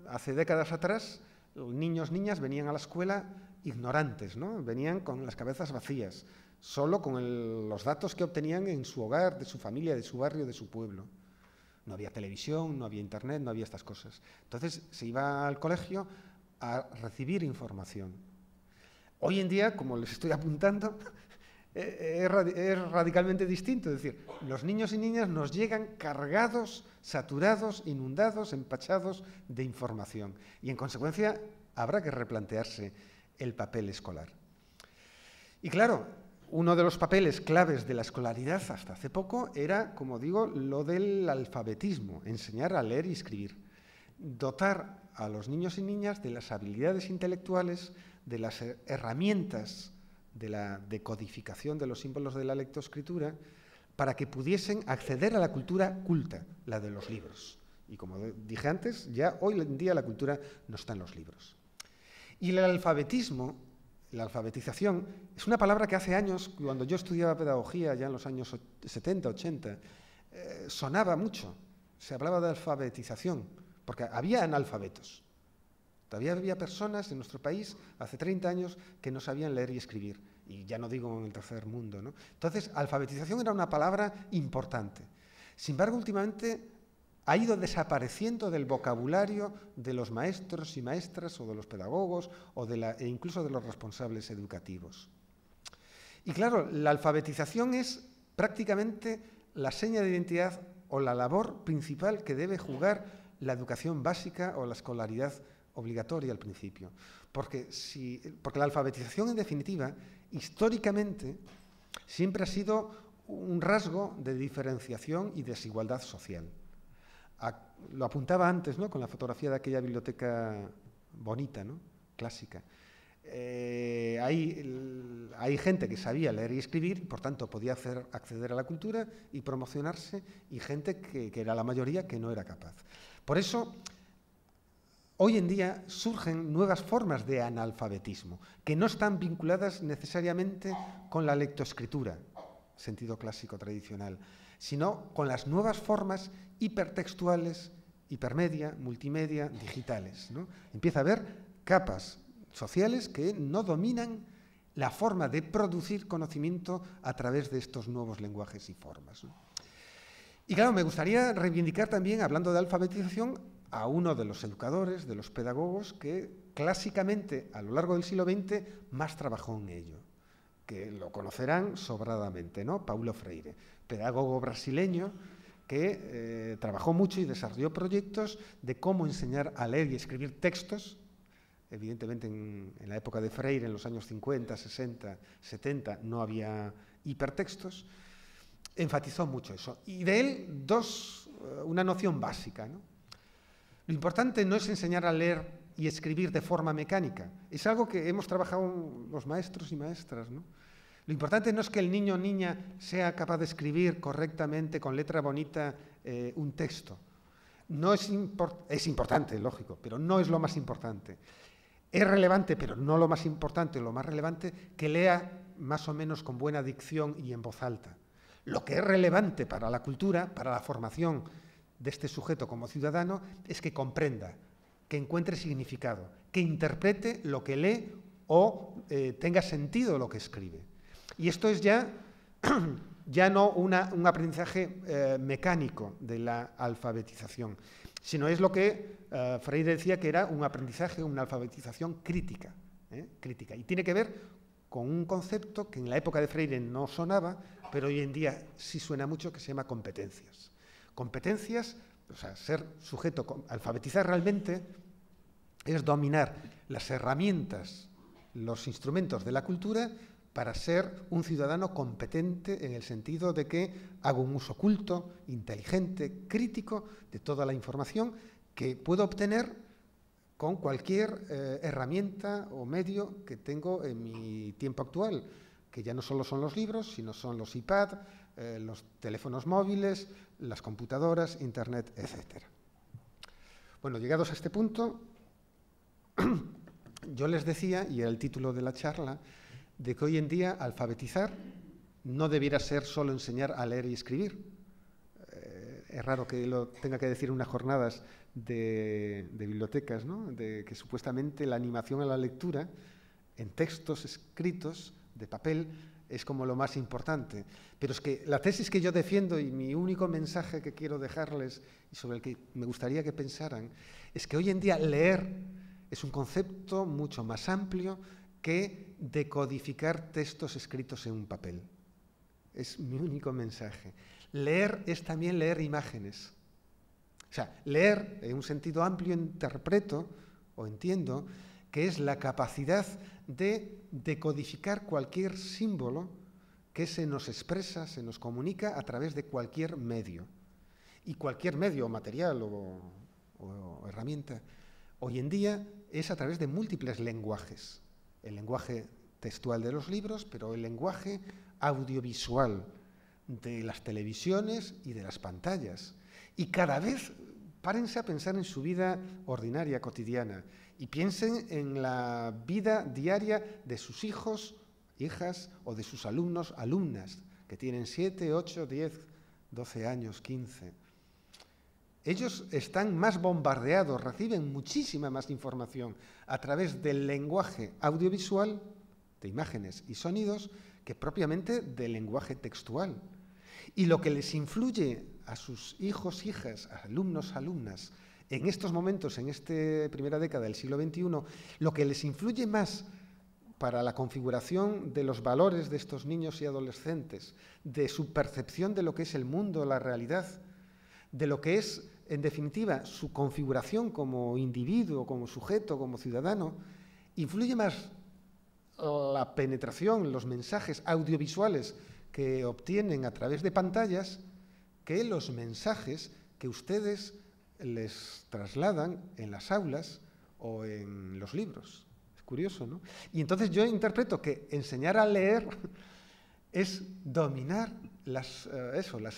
hace décadas atrás, los niños, niñas venían a la escuela ignorantes, ¿no? Venían con las cabezas vacías, solo con los datos que obtenían en su hogar, de su familia, de su barrio, de su pueblo. No había televisión, no había Internet, no había estas cosas. Entonces se iba al colegio a recibir información. Hoy en día, como les estoy apuntando, es radicalmente distinto. Es decir, los niños y niñas nos llegan cargados, saturados, inundados, empachados de información. Y en consecuencia habrá que replantearse el papel escolar. Y claro, uno de los papeles claves de la escolaridad hasta hace poco era, como digo, lo del alfabetismo, enseñar a leer y escribir. Dotar a los niños y niñas de las habilidades intelectuales, de las herramientas de la decodificación de los símbolos de la lectoescritura, para que pudiesen acceder a la cultura culta, la de los libros. Y como dije antes, ya hoy en día la cultura no está en los libros. Y el alfabetismo, la alfabetización, es una palabra que hace años, cuando yo estudiaba pedagogía, ya en los años 70, 80, sonaba mucho. Se hablaba de alfabetización, porque había analfabetos. Todavía había personas en nuestro país, hace 30 años, que no sabían leer y escribir. Y ya no digo en el tercer mundo, ¿no? Entonces, alfabetización era una palabra importante. Sin embargo, últimamente ha ido desapareciendo del vocabulario de los maestros y maestras o de los pedagogos e incluso de los responsables educativos. Y claro, la alfabetización es prácticamente la seña de identidad o la labor principal que debe jugar la educación básica o la escolaridad obligatoria al principio. Porque la alfabetización, en definitiva, históricamente siempre ha sido un rasgo de diferenciación y desigualdad social. Lo apuntaba antes, ¿no?, con la fotografía de aquella biblioteca bonita, ¿no?, clásica. hay gente que sabía leer y escribir, y por tanto podía acceder a la cultura y promocionarse, y gente que era la mayoría que no era capaz. Por eso, hoy en día surgen nuevas formas de analfabetismo, que no están vinculadas necesariamente con la lectoescritura, sentido clásico tradicional, sino con las nuevas formas hipertextuales, hipermedia, multimedia, digitales, ¿no? Empieza a haber capas sociales que no dominan la forma de producir conocimiento a través de estos nuevos lenguajes y formas, ¿no? Y claro, me gustaría reivindicar también, hablando de alfabetización, a uno de los educadores, de los pedagogos, que clásicamente a lo largo del siglo XX más trabajó en ello, que lo conocerán sobradamente, ¿no? Paulo Freire, pedagogo brasileño que trabajó mucho y desarrolló proyectos de cómo enseñar a leer y escribir textos. Evidentemente en la época de Freire, en los años 50, 60, 70, no había hipertextos. Enfatizó mucho eso. Y de él una noción básica, ¿no? Lo importante no es enseñar a leer y escribir de forma mecánica. Es algo que hemos trabajado los maestros y maestras, ¿no? Lo importante no es que el niño o niña sea capaz de escribir correctamente, con letra bonita, un texto. No es importante, lógico, pero no es lo más importante. Es relevante, pero no lo más importante, lo más relevante, que lea más o menos con buena dicción y en voz alta. Lo que es relevante para la cultura, para la formación de este sujeto como ciudadano, es que comprenda, que encuentre significado, que interprete lo que lee o tenga sentido lo que escribe. Y esto es ya no un aprendizaje mecánico de la alfabetización, sino es lo que Freire decía que era un aprendizaje, una alfabetización crítica, crítica. Y tiene que ver con un concepto que en la época de Freire no sonaba, pero hoy en día sí suena mucho, que se llama competencias. Competencias, o sea, ser sujeto, alfabetizar realmente es dominar las herramientas, los instrumentos de la cultura para ser un ciudadano competente en el sentido de que hago un uso culto, inteligente, crítico de toda la información que puedo obtener con cualquier herramienta o medio que tengo en mi tiempo actual, que ya no solo son los libros, sino son los iPad, los teléfonos móviles, las computadoras, Internet, etc. Bueno, llegados a este punto, yo les decía, y era el título de la charla, de que hoy en día alfabetizar no debiera ser solo enseñar a leer y escribir. Es raro que lo tenga que decir en unas jornadas de bibliotecas, ¿no? De que supuestamente la animación a la lectura en textos escritos de papel es como lo más importante. Pero es que la tesis que yo defiendo y mi único mensaje que quiero dejarles y sobre el que me gustaría que pensaran es que hoy en día leer es un concepto mucho más amplio que decodificar textos escritos en un papel. Es mi único mensaje. Leer es también leer imágenes. O sea, leer en un sentido amplio interpreto o entiendo que es la capacidad de decodificar cualquier símbolo que se nos expresa, se nos comunica a través de cualquier medio. Y cualquier medio material o herramienta hoy en día es a través de múltiples lenguajes. El lenguaje textual de los libros, pero el lenguaje audiovisual de las televisiones y de las pantallas. Y cada vez párense a pensar en su vida ordinaria, cotidiana, y piensen en la vida diaria de sus hijos, hijas, o de sus alumnos, alumnas, que tienen 7, 8, 10, 12 años, 15. Ellos están más bombardeados, reciben muchísima más información a través del lenguaje audiovisual, de imágenes y sonidos, que propiamente del lenguaje textual. Y lo que les influye a sus hijos, hijas, alumnos, alumnas, en estos momentos, en esta primera década del siglo XXI, lo que les influye más para la configuración de los valores de estos niños y adolescentes, de su percepción de lo que es el mundo, la realidad, de lo que es, en definitiva, su configuración como individuo, como sujeto, como ciudadano, influye más la penetración, los mensajes audiovisuales que obtienen a través de pantallas que los mensajes que ustedes les trasladan en las aulas o en los libros. Es curioso, ¿no? Y entonces yo interpreto que enseñar a leer es dominar las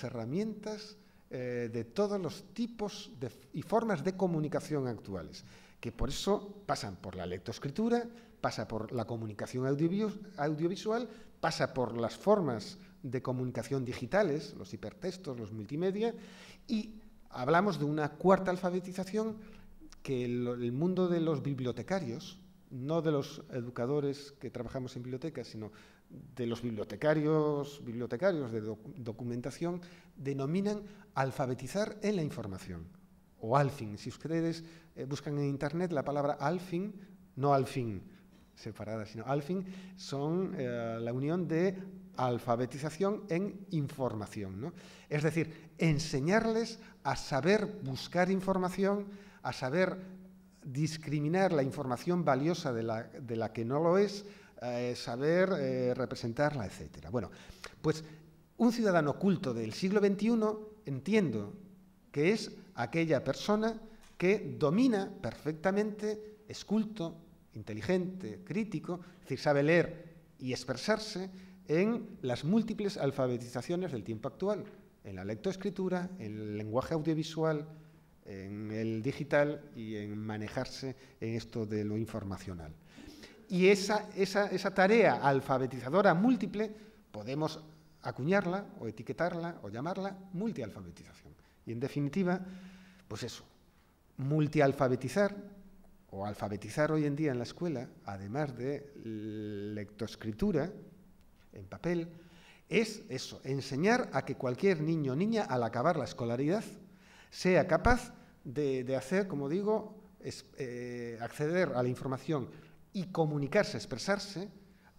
herramientas de todos los tipos y formas de comunicación actuales, que por eso pasan por la lectoescritura, pasa por la comunicación audiovisual, pasa por las formas de comunicación digitales, los hipertextos, los multimedia, y hablamos de una cuarta alfabetización que el mundo de los bibliotecarios, no de los educadores que trabajamos en bibliotecas, sino de los bibliotecarios de documentación, denominan alfabetizar en la información, o alfing. Si ustedes buscan en Internet la palabra alfing, no alfin separada, sino alfing, son la unión de alfabetización en información, ¿no? Es decir, enseñarles a saber buscar información, a saber discriminar la información valiosa de la que no lo es, saber representarla, etc. Bueno, pues un ciudadano culto del siglo XXI entiendo que es aquella persona que domina perfectamente, es culto, inteligente, crítico, es decir, sabe leer y expresarse en las múltiples alfabetizaciones del tiempo actual, en la lectoescritura, en el lenguaje audiovisual, en el digital y en manejarse en esto de lo informacional. Y esa tarea alfabetizadora múltiple podemos acuñarla o etiquetarla o llamarla multialfabetización. Y en definitiva, pues eso, multialfabetizar o alfabetizar hoy en día en la escuela, además de lectoescritura en papel, es eso, enseñar a que cualquier niño o niña al acabar la escolaridad sea capaz de hacer, como digo, acceder a la información y comunicarse, expresarse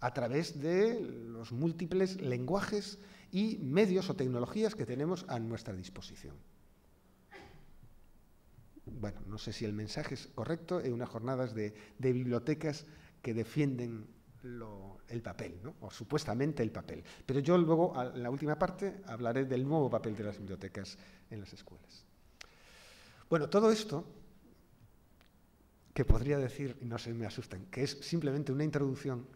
a través de los múltiples lenguajes y medios o tecnologías que tenemos a nuestra disposición. Bueno, no sé si el mensaje es correcto en unas jornadas de bibliotecas que defienden el papel, ¿no? O supuestamente el papel. Pero yo luego, en la última parte, hablaré del nuevo papel de las bibliotecas en las escuelas. Bueno, todo esto, que podría decir, y no se me asustan, que es simplemente una introducción.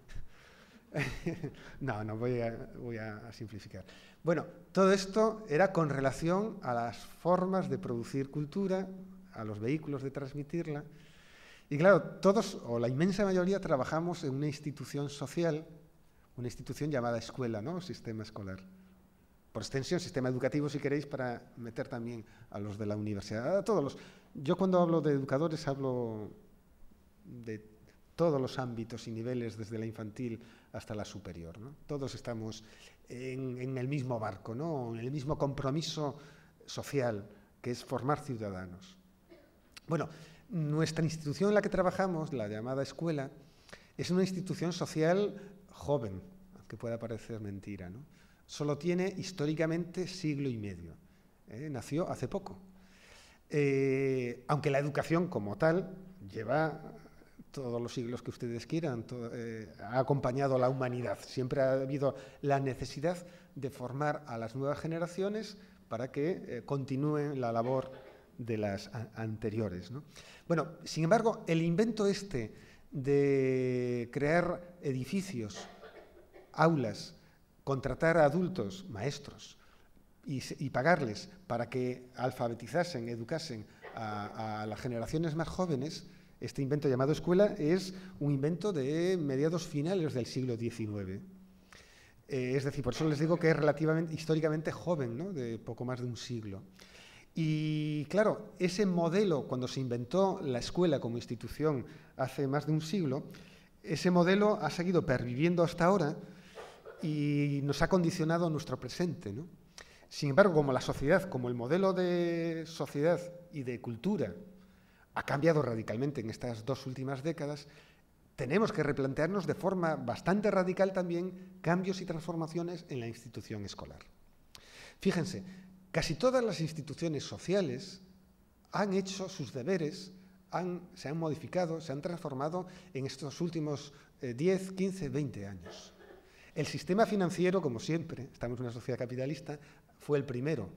No, voy a simplificar. Bueno, todo esto era con relación a las formas de producir cultura, a los vehículos de transmitirla. Y claro, todos, o la inmensa mayoría, trabajamos en una institución social, una institución llamada escuela, ¿no? Sistema escolar. Por extensión, sistema educativo, si queréis, para meter también a los de la universidad. A todos yo cuando hablo de educadores hablo de todos los ámbitos y niveles, desde la infantil hasta la superior, ¿no? Todos estamos en el mismo barco, ¿no? En el mismo compromiso social, que es formar ciudadanos. Bueno, nuestra institución en la que trabajamos, la llamada escuela, es una institución social joven, aunque pueda parecer mentira, ¿no? Solo tiene históricamente siglo y medio. Nació hace poco. Aunque la educación como tal lleva todos los siglos que ustedes quieran, ha acompañado a la humanidad. Siempre ha habido la necesidad de formar a las nuevas generaciones para que continúen la labor de las anteriores, ¿no? Bueno, sin embargo, el invento de crear edificios, aulas, contratar a adultos, maestros, y pagarles para que alfabetizasen, educasen a las generaciones más jóvenes, este invento llamado escuela es un invento de mediados finales del siglo XIX. Es decir, por eso les digo que es relativamente, históricamente joven, ¿no? De poco más de un siglo. Y claro, ese modelo, cuando se inventó la escuela como institución hace más de un siglo, ese modelo ha seguido perviviendo hasta ahora y nos ha condicionado nuestro presente, ¿no? Sin embargo, como la sociedad, como el modelo de sociedad y de cultura ha cambiado radicalmente en estas 2 últimas décadas, tenemos que replantearnos de forma bastante radical también cambios y transformaciones en la institución escolar. Fíjense, casi todas las instituciones sociales han hecho sus deberes, se han modificado, se han transformado en estos últimos 10, 15, 20 años. El sistema financiero, como siempre, estamos en una sociedad capitalista, fue el primero.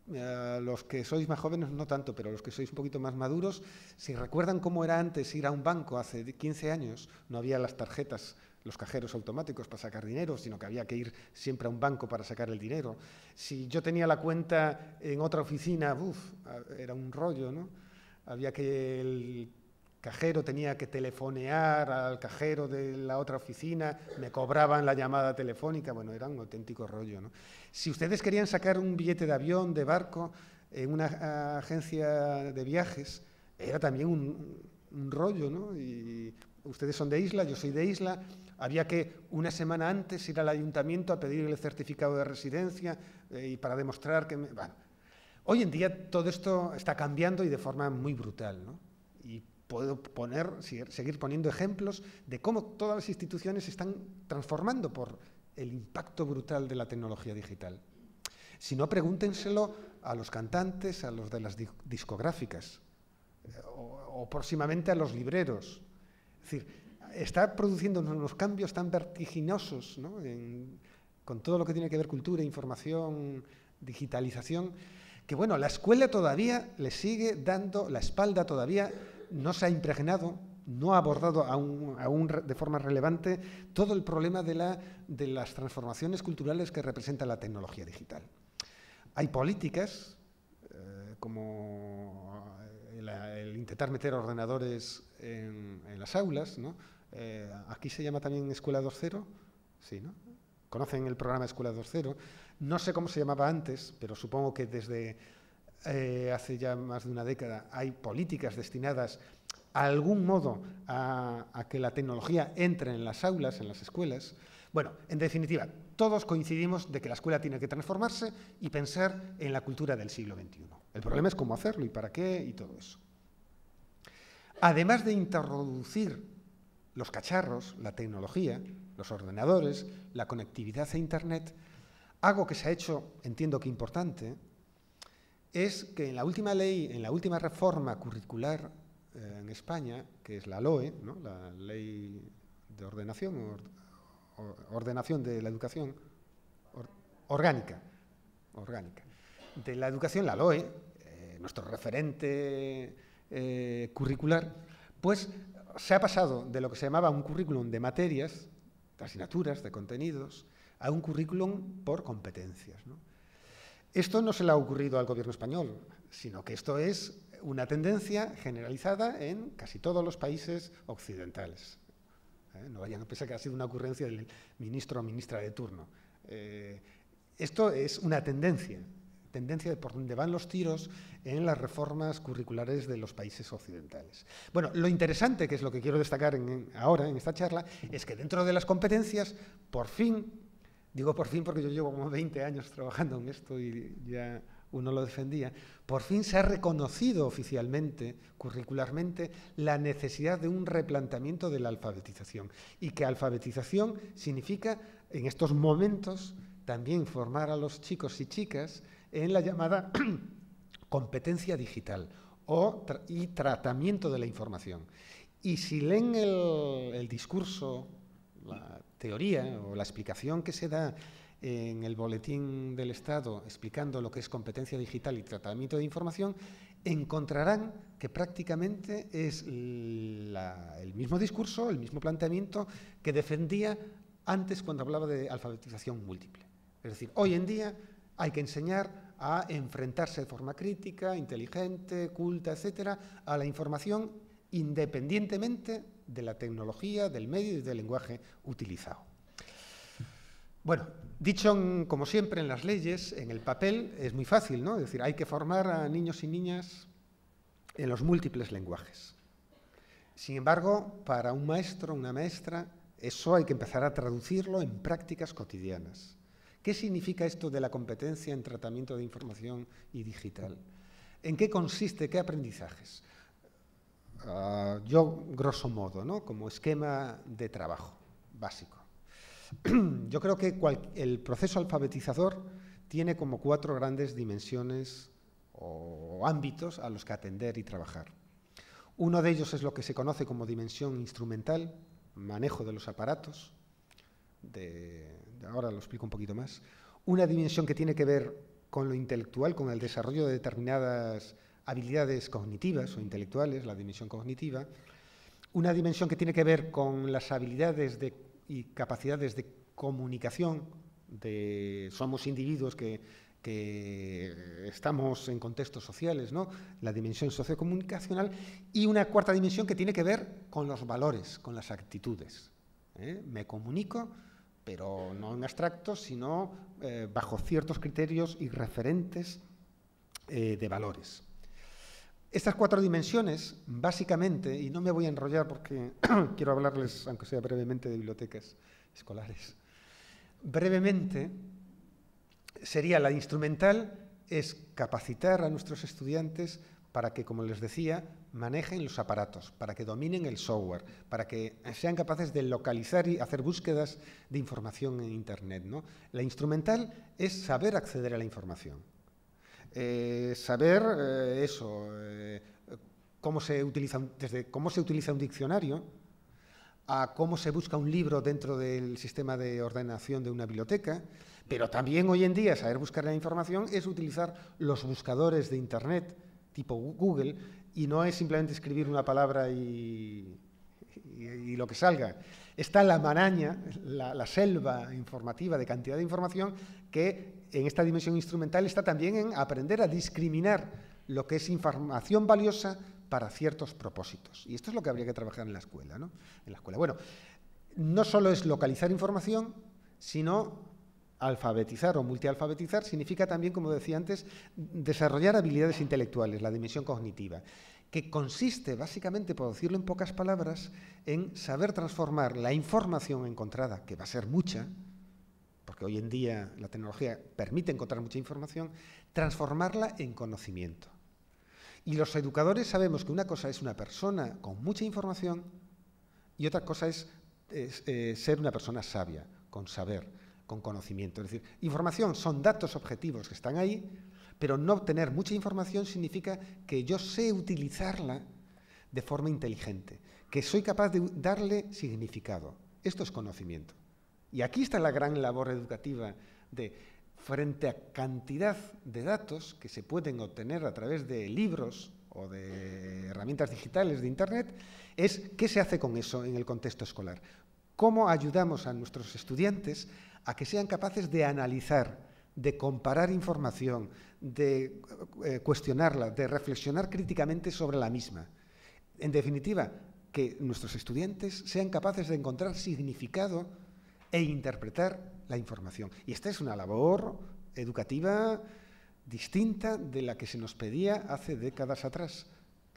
Los que sois más jóvenes no tanto, pero los que sois un poquito más maduros, si recuerdan cómo era antes ir a un banco hace 15 años, no había las tarjetas, los cajeros automáticos para sacar dinero, sino que había que ir siempre a un banco para sacar el dinero. Si yo tenía la cuenta en otra oficina, era un rollo, ¿no? Había que el cajero tenía que telefonear al cajero de la otra oficina, me cobraban la llamada telefónica, bueno, era un auténtico rollo, ¿no? Si ustedes querían sacar un billete de avión, de barco, en una agencia de viajes, era también un rollo, ¿no? Y ustedes son de Isla, yo soy de Isla, había que una semana antes ir al ayuntamiento a pedir el certificado de residencia y para demostrar que... Bueno, hoy en día todo esto está cambiando y de forma muy brutal, ¿no? Y puedo seguir poniendo ejemplos de cómo todas las instituciones se están transformando por el impacto brutal de la tecnología digital. Si no, pregúntenselo a los cantantes, a los de las discográficas, o próximamente a los libreros. Es decir, está produciendo unos cambios tan vertiginosos, ¿no? Con todo lo que tiene que ver cultura, información, digitalización, que bueno, la escuela todavía le sigue dando la espalda, todavía no se ha impregnado, no ha abordado aún de forma relevante todo el problema de las transformaciones culturales que representa la tecnología digital. Hay políticas, como el intentar meter ordenadores en las aulas, ¿no? Aquí se llama también Escuela 2.0, sí, ¿no? ¿Conocen el programa Escuela 2.0? No sé cómo se llamaba antes, pero supongo que desde hace ya más de una década hay políticas destinadas a algún modo a que la tecnología entre en las aulas, en las escuelas. Bueno, en definitiva, todos coincidimos de que la escuela tiene que transformarse y pensar en la cultura del siglo XXI. El problema es cómo hacerlo y para qué y todo eso. Además de introducir los cacharros, la tecnología, los ordenadores, la conectividad a Internet, algo que se ha hecho, entiendo que importante, es que en la última ley, en la última reforma curricular en España, que es la LOE, ¿no? La Ley de Ordenación de la Educación Orgánica de la Educación, la LOE, nuestro referente curricular, pues se ha pasado de lo que se llamaba un currículum de materias, de asignaturas, de contenidos, a un currículum por competencias, ¿no? Esto no se le ha ocurrido al gobierno español, sino que esto es una tendencia generalizada en casi todos los países occidentales. No vayan a pensar que ha sido una ocurrencia del ministro o ministra de turno. Esto es una tendencia de por donde van los tiros en las reformas curriculares de los países occidentales. Bueno, lo interesante, que es lo que quiero destacar ahora en esta charla, es que dentro de las competencias, por fin, digo por fin porque yo llevo como 20 años trabajando en esto y ya uno lo defendía, por fin se ha reconocido oficialmente, curricularmente, la necesidad de un replanteamiento de la alfabetización y que alfabetización significa, en estos momentos, también formar a los chicos y chicas en la llamada competencia digital y tratamiento de la información. Y si leen el discurso, la teoría o la explicación que se da en el Boletín del Estado explicando lo que es competencia digital y tratamiento de información, encontrarán que prácticamente es el mismo discurso, el mismo planteamiento que defendía antes cuando hablaba de alfabetización múltiple. Es decir, hoy en día hay que enseñar a enfrentarse de forma crítica, inteligente, culta, etcétera, a la información independientemente de la tecnología, del medio y del lenguaje utilizado. Bueno, dicho como siempre en las leyes, en el papel es muy fácil, ¿no? Es decir, hay que formar a niños y niñas en los múltiples lenguajes. Sin embargo, para un maestro, una maestra, eso hay que empezar a traducirlo en prácticas cotidianas. ¿Qué significa esto de la competencia en tratamiento de información y digital? ¿En qué consiste? ¿Qué aprendizajes? Yo, grosso modo, ¿no? Como esquema de trabajo básico. Yo creo que el proceso alfabetizador tiene como 4 grandes dimensiones o ámbitos a los que atender y trabajar. Uno de ellos es lo que se conoce como dimensión instrumental, manejo de los aparatos, ahora lo explico un poquito más. Una dimensión que tiene que ver con lo intelectual, con el desarrollo de determinadas habilidades cognitivas o intelectuales, la dimensión cognitiva, una dimensión que tiene que ver con las habilidades y capacidades de comunicación, somos individuos que estamos en contextos sociales, ¿no? La dimensión sociocomunicacional, y una cuarta dimensión que tiene que ver con los valores, con las actitudes. Me comunico, pero no en abstracto, sino bajo ciertos criterios y referentes de valores. Estas 4 dimensiones, básicamente, y no me voy a enrollar porque quiero hablarles, aunque sea brevemente, de bibliotecas escolares. Brevemente, sería la instrumental, es capacitar a nuestros estudiantes para que, como les decía, manejen los aparatos, para que dominen el software, para que sean capaces de localizar y hacer búsquedas de información en Internet, ¿no? La instrumental es saber acceder a la información. Saber cómo se utiliza, desde cómo se utiliza un diccionario a cómo se busca un libro dentro del sistema de ordenación de una biblioteca, pero también hoy en día saber buscar la información es utilizar los buscadores de Internet tipo Google, y no es simplemente escribir una palabra y lo que salga. Está la maraña, la selva informativa de cantidad de información que en esta dimensión instrumental está también en aprender a discriminar lo que es información valiosa para ciertos propósitos. Y esto es lo que habría que trabajar en la escuela, ¿no? En la escuela. Bueno, no solo es localizar información, sino alfabetizar o multialfabetizar significa también, como decía antes, desarrollar habilidades intelectuales, la dimensión cognitiva, que consiste básicamente, por decirlo en pocas palabras, en saber transformar la información encontrada, que va a ser mucha, porque hoy en día la tecnología permite encontrar mucha información, transformarla en conocimiento. Y los educadores sabemos que una cosa es una persona con mucha información y otra cosa es ser una persona sabia, con saber, con conocimiento. Es decir, información son datos objetivos que están ahí, pero no tener mucha información significa que yo sé utilizarla de forma inteligente, que soy capaz de darle significado. Esto es conocimiento. Y aquí está la gran labor educativa frente a cantidad de datos que se pueden obtener a través de libros o de herramientas digitales de Internet, es qué se hace con eso en el contexto escolar. ¿Cómo ayudamos a nuestros estudiantes a que sean capaces de analizar, de comparar información, de cuestionarla, de reflexionar críticamente sobre la misma? En definitiva, que nuestros estudiantes sean capaces de encontrar significado e interpretar la información. Y esta es una labor educativa distinta de la que se nos pedía hace décadas atrás,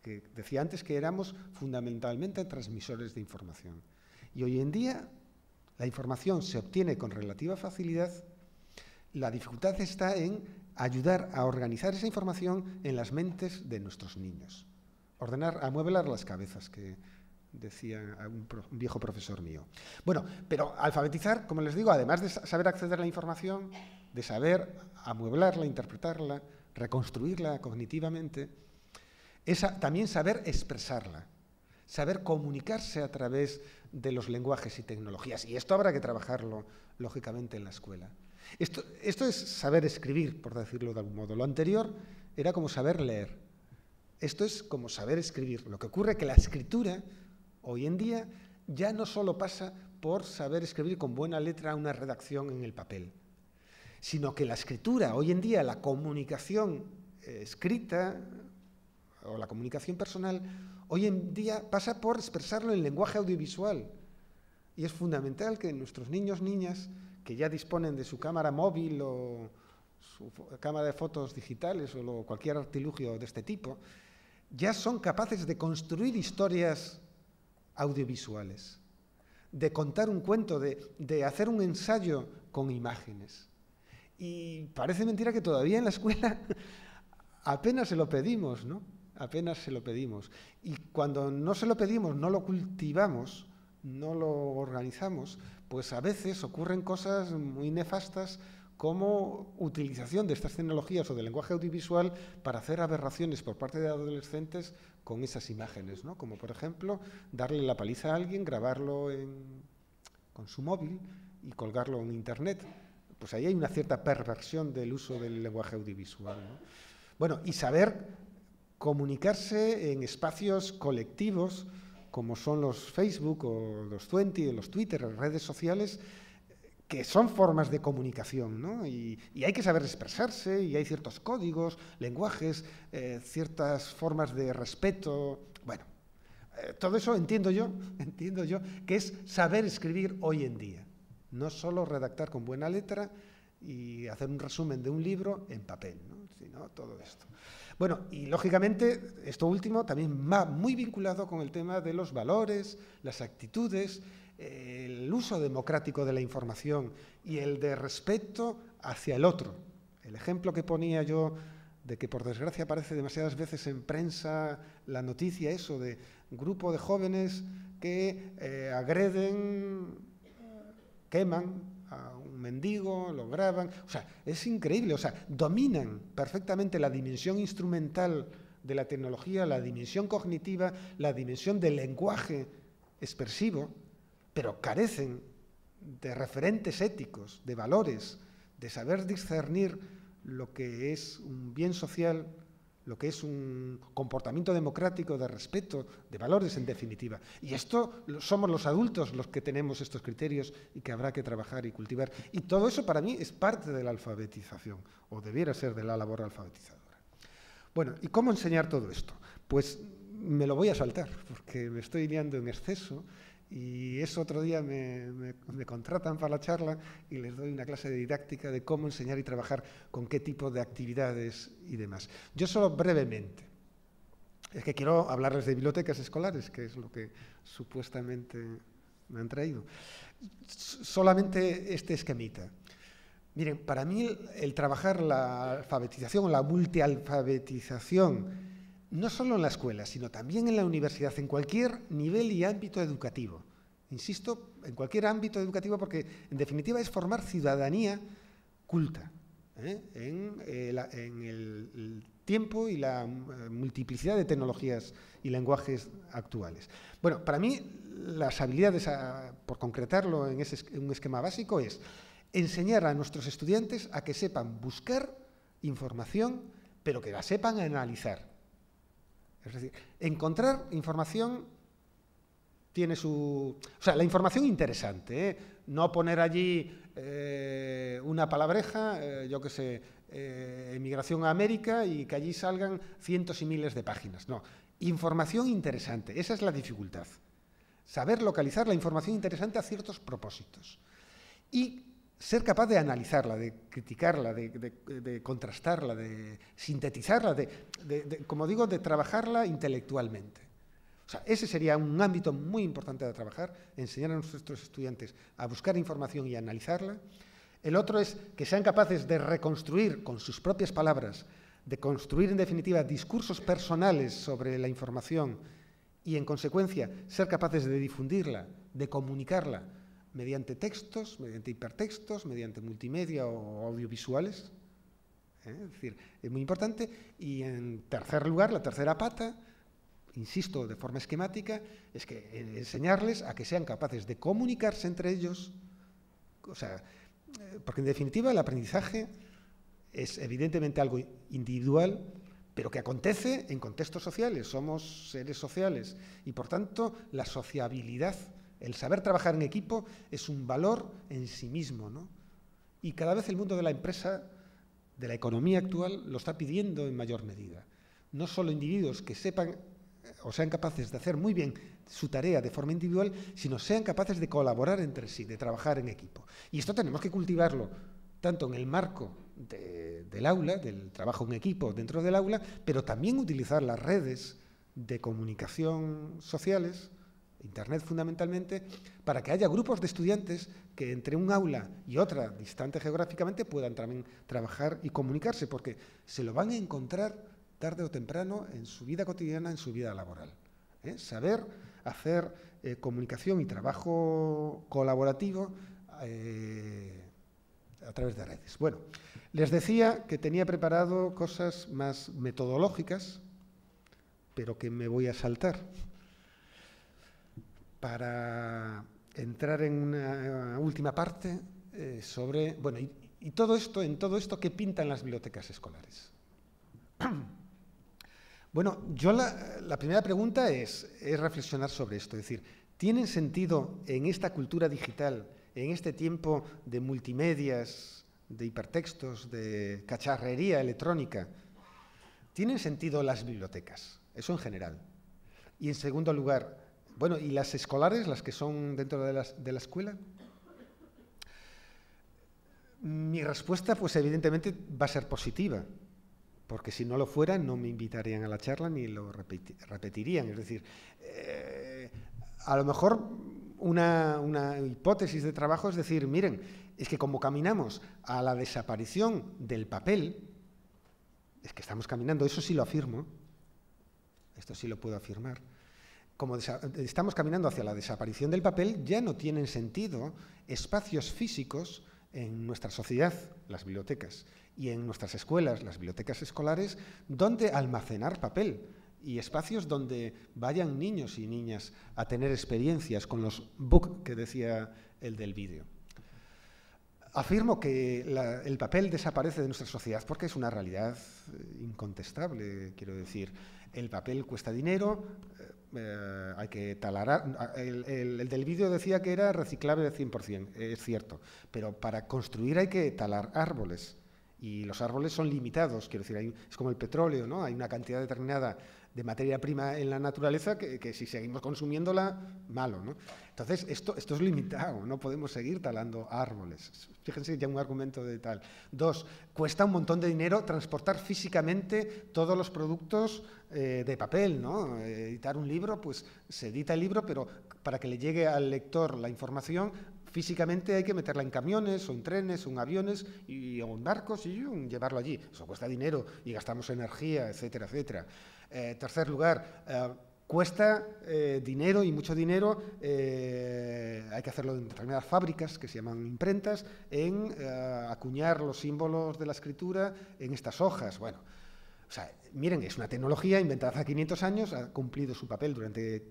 que decía antes que éramos fundamentalmente transmisores de información. Y hoy en día la información se obtiene con relativa facilidad. La dificultad está en ayudar a organizar esa información en las mentes de nuestros niños. Amueblar las cabezas, que decía un viejo profesor mío. Bueno, pero alfabetizar, como les digo, además de saber acceder a la información, de saber amueblarla, interpretarla, reconstruirla cognitivamente, es también saber expresarla, saber comunicarse a través de los lenguajes y tecnologías. Y esto habrá que trabajarlo, lógicamente, en la escuela. Esto es saber escribir, por decirlo de algún modo. Lo anterior era como saber leer. Esto es como saber escribir. Lo que ocurre es que la escritura, hoy en día, ya no solo pasa por saber escribir con buena letra una redacción en el papel, sino que la escritura, hoy en día, la comunicación escrita o la comunicación personal, hoy en día pasa por expresarlo en lenguaje audiovisual. Y es fundamental que nuestros niños, niñas, que ya disponen de su cámara móvil o su cámara de fotos digitales o cualquier artilugio de este tipo, ya son capaces de construir historias audiovisuales, de contar un cuento, de hacer un ensayo con imágenes. Y parece mentira que todavía en la escuela apenas se lo pedimos, ¿no? Apenas se lo pedimos. Y cuando no se lo pedimos, no lo cultivamos, no lo organizamos, pues a veces ocurren cosas muy nefastas como utilización de estas tecnologías o del lenguaje audiovisual para hacer aberraciones por parte de adolescentes con esas imágenes, ¿no? Como por ejemplo darle la paliza a alguien, grabarlo con su móvil y colgarlo en Internet, pues ahí hay una cierta perversión del uso del lenguaje audiovisual, ¿no? Bueno, y saber comunicarse en espacios colectivos, como son los Facebook o los los Twitter, las redes sociales, que son formas de comunicación, ¿no? Y hay que saber expresarse, y hay ciertos códigos, lenguajes, ciertas formas de respeto. Bueno, todo eso entiendo yo que es saber escribir hoy en día. No solo redactar con buena letra y hacer un resumen de un libro en papel, ¿no? Sino todo esto. Bueno, y lógicamente esto último también va muy vinculado con el tema de los valores, las actitudes, el uso democrático de la información y el de respeto hacia el otro. El ejemplo que ponía yo de que por desgracia aparece demasiadas veces en prensa la noticia eso de un grupo de jóvenes que agreden, queman a un mendigo, lo graban. O sea, es increíble. O sea, dominan perfectamente la dimensión instrumental de la tecnología, la dimensión cognitiva, la dimensión del lenguaje expresivo, pero carecen de referentes éticos, de valores, de saber discernir lo que es un bien social, lo que es un comportamiento democrático, de respeto, de valores en definitiva. Y esto somos los adultos los que tenemos estos criterios y que habrá que trabajar y cultivar. Y todo eso para mí es parte de la alfabetización, o debiera ser de la labor alfabetizadora. Bueno, ¿y cómo enseñar todo esto? Pues me lo voy a saltar, porque me estoy liando en exceso. Y eso otro día me contratan para la charla y les doy una clase de didáctica de cómo enseñar y trabajar con qué tipo de actividades y demás. Yo solo brevemente, es que quiero hablarles de bibliotecas escolares, que es lo que supuestamente me han traído. Solamente este esquemita. Miren, para mí el trabajar la alfabetización, la multialfabetización, no solo en la escuela, sino también en la universidad, en cualquier nivel y ámbito educativo. Insisto, en cualquier ámbito educativo, porque en definitiva es formar ciudadanía culta, en el tiempo y la multiplicidad de tecnologías y lenguajes actuales. Bueno, para mí las habilidades, por concretarlo en un esquema básico, es enseñar a nuestros estudiantes a que sepan buscar información, pero que la sepan analizar. Es decir, encontrar información tiene su... O sea, la información interesante, no poner allí una palabreja, yo qué sé, emigración a América y que allí salgan cientos y miles de páginas. No, información interesante, esa es la dificultad. Saber localizar la información interesante a ciertos propósitos. Y ser capaz de analizarla, de criticarla, de contrastarla, de sintetizarla, como digo, de trabajarla intelectualmente. O sea, ese sería un ámbito muy importante de trabajar, enseñar a nuestros estudiantes a buscar información y a analizarla. El otro es que sean capaces de reconstruir con sus propias palabras, de construir en definitiva discursos personales sobre la información y en consecuencia ser capaces de difundirla, de comunicarla, mediante textos, mediante hipertextos, mediante multimedia o audiovisuales. Es decir, es muy importante. Y en tercer lugar, la tercera pata, insisto, de forma esquemática, es que enseñarles a que sean capaces de comunicarse entre ellos, o sea, porque en definitiva el aprendizaje es evidentemente algo individual, pero que acontece en contextos sociales, somos seres sociales, y por tanto la sociabilidad, el saber trabajar en equipo es un valor en sí mismo, ¿no? Y cada vez el mundo de la empresa, de la economía actual, lo está pidiendo en mayor medida. No solo individuos que sepan o sean capaces de hacer muy bien su tarea de forma individual, sino sean capaces de colaborar entre sí, de trabajar en equipo. Y esto tenemos que cultivarlo tanto en el marco del aula, del trabajo en equipo dentro del aula, pero también utilizar las redes de comunicación sociales, Internet fundamentalmente, para que haya grupos de estudiantes que entre un aula y otra, distante geográficamente, puedan también trabajar y comunicarse, porque se lo van a encontrar tarde o temprano en su vida cotidiana, en su vida laboral. Saber hacer comunicación y trabajo colaborativo a través de redes. Bueno, les decía que tenía preparado cosas más metodológicas, pero que me voy a saltar, para entrar en una última parte sobre, bueno, Y todo esto, en todo esto, ¿qué pintan las bibliotecas escolares? Bueno, yo la primera pregunta es reflexionar sobre esto, es decir, ¿tienen sentido en esta cultura digital, en este tiempo de multimedias, de hipertextos, de cacharrería electrónica, ¿tienen sentido las bibliotecas? Eso en general. Y en segundo lugar, bueno, ¿y las escolares, las que son dentro de la escuela? Mi respuesta, pues evidentemente, va a ser positiva, porque si no lo fuera, no me invitarían a la charla ni lo repetirían. Es decir, a lo mejor una hipótesis de trabajo es decir, miren, es que como caminamos a la desaparición del papel, es que estamos caminando, eso sí lo afirmo, esto sí lo puedo afirmar, como estamos caminando hacia la desaparición del papel, ya no tienen sentido espacios físicos en nuestra sociedad, las bibliotecas, y en nuestras escuelas, las bibliotecas escolares, donde almacenar papel y espacios donde vayan niños y niñas a tener experiencias con los book que decía el del vídeo. Afirmo que el papel desaparece de nuestra sociedad porque es una realidad incontestable, quiero decir. El papel cuesta dinero, hay que talar. El del vídeo decía que era reciclable al 100%, es cierto, pero para construir hay que talar árboles y los árboles son limitados, quiero decir, es como el petróleo, ¿no? Hay una cantidad determinada de materia prima en la naturaleza que si seguimos consumiéndola, malo, ¿no? Entonces, esto es limitado, no podemos seguir talando árboles. Fíjense ya un argumento de tal. 2, cuesta un montón de dinero transportar físicamente todos los productos de papel, ¿no? Editar un libro, pues se edita el libro, pero para que le llegue al lector la información, físicamente hay que meterla en camiones, o en trenes, o en aviones, o en barcos, y llevarlo allí. Eso cuesta dinero y gastamos energía, etcétera, etcétera. Tercer lugar, cuesta dinero y mucho dinero, hay que hacerlo en determinadas fábricas que se llaman imprentas, en acuñar los símbolos de la escritura en estas hojas. Bueno, o sea, miren, es una tecnología inventada hace 500 años, ha cumplido su papel durante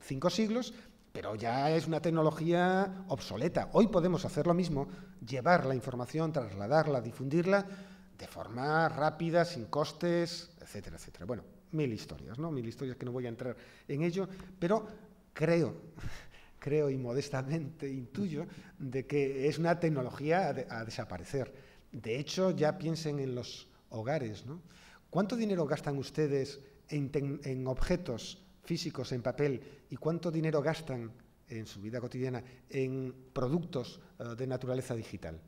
5 siglos, pero ya es una tecnología obsoleta. Hoy podemos hacer lo mismo, llevar la información, trasladarla, difundirla de forma rápida, sin costes, etcétera, etcétera. Bueno, 1000 historias, ¿no? 1000 historias que no voy a entrar en ello, pero creo y modestamente intuyo de que es una tecnología a desaparecer. De hecho, ya piensen en los hogares, ¿no? ¿Cuánto dinero gastan ustedes en objetos físicos, en papel, y cuánto dinero gastan en su vida cotidiana en productos de naturaleza digital?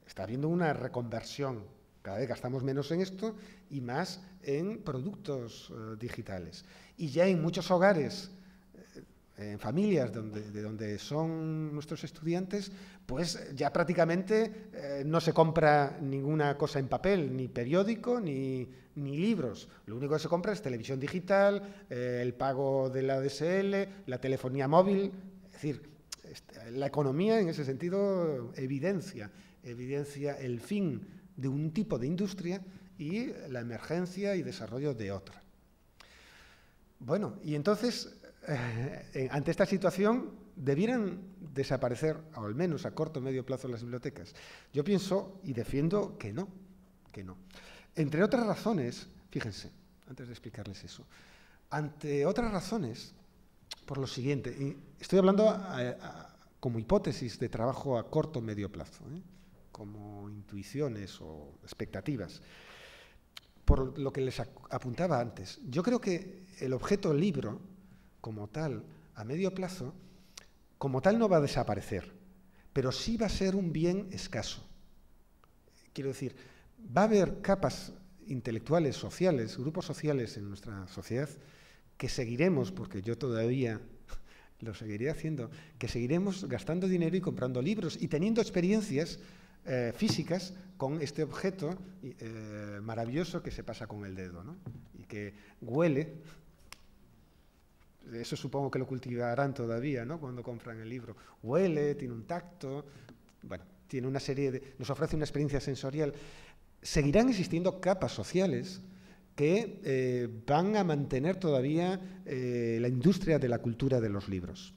Está habiendo una reconversión. Cada vez gastamos menos en esto y más en productos digitales. Y ya en muchos hogares, en familias de donde son nuestros estudiantes, pues ya prácticamente no se compra ninguna cosa en papel, ni periódico, ni libros. Lo único que se compra es televisión digital, el pago de la ADSL, la telefonía móvil. Es decir, la economía en ese sentido evidencia el fin de un tipo de industria y la emergencia y desarrollo de otra. Bueno, y entonces, ante esta situación, debieran desaparecer, o al menos a corto o medio plazo, las bibliotecas. Yo pienso y defiendo que no. Entre otras razones, fíjense, antes de explicarles eso, ante otras razones, por lo siguiente, y estoy hablando como hipótesis de trabajo a corto o medio plazo, como intuiciones o expectativas. Por lo que les apuntaba antes, yo creo que el objeto libro, como tal, a medio plazo, como tal no va a desaparecer, pero sí va a ser un bien escaso. Quiero decir, va a haber capas intelectuales, sociales, grupos sociales en nuestra sociedad que seguiremos, porque yo todavía lo seguiré haciendo, que seguiremos gastando dinero y comprando libros y teniendo experiencias físicas con este objeto maravilloso que se pasa con el dedo, ¿no? Y que huele. Eso supongo que lo cultivarán todavía, ¿no? Cuando compran el libro. Huele, tiene un tacto, bueno, tiene una serie nos ofrece una experiencia sensorial. Seguirán existiendo capas sociales que van a mantener todavía la industria de la cultura de los libros.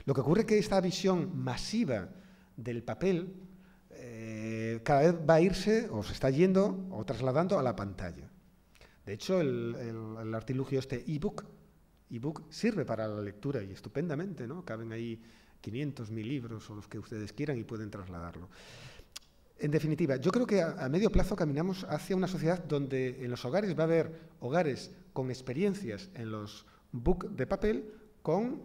Lo que ocurre es que esta visión masiva del papel cada vez va a irse, o se está yendo, o trasladando a la pantalla. De hecho, el artilugio ebook sirve para la lectura y estupendamente, ¿no? Caben ahí 500, 1000 libros o los que ustedes quieran y pueden trasladarlo. En definitiva, yo creo que a medio plazo caminamos hacia una sociedad donde en los hogares va a haber hogares con experiencias en los books de papel, con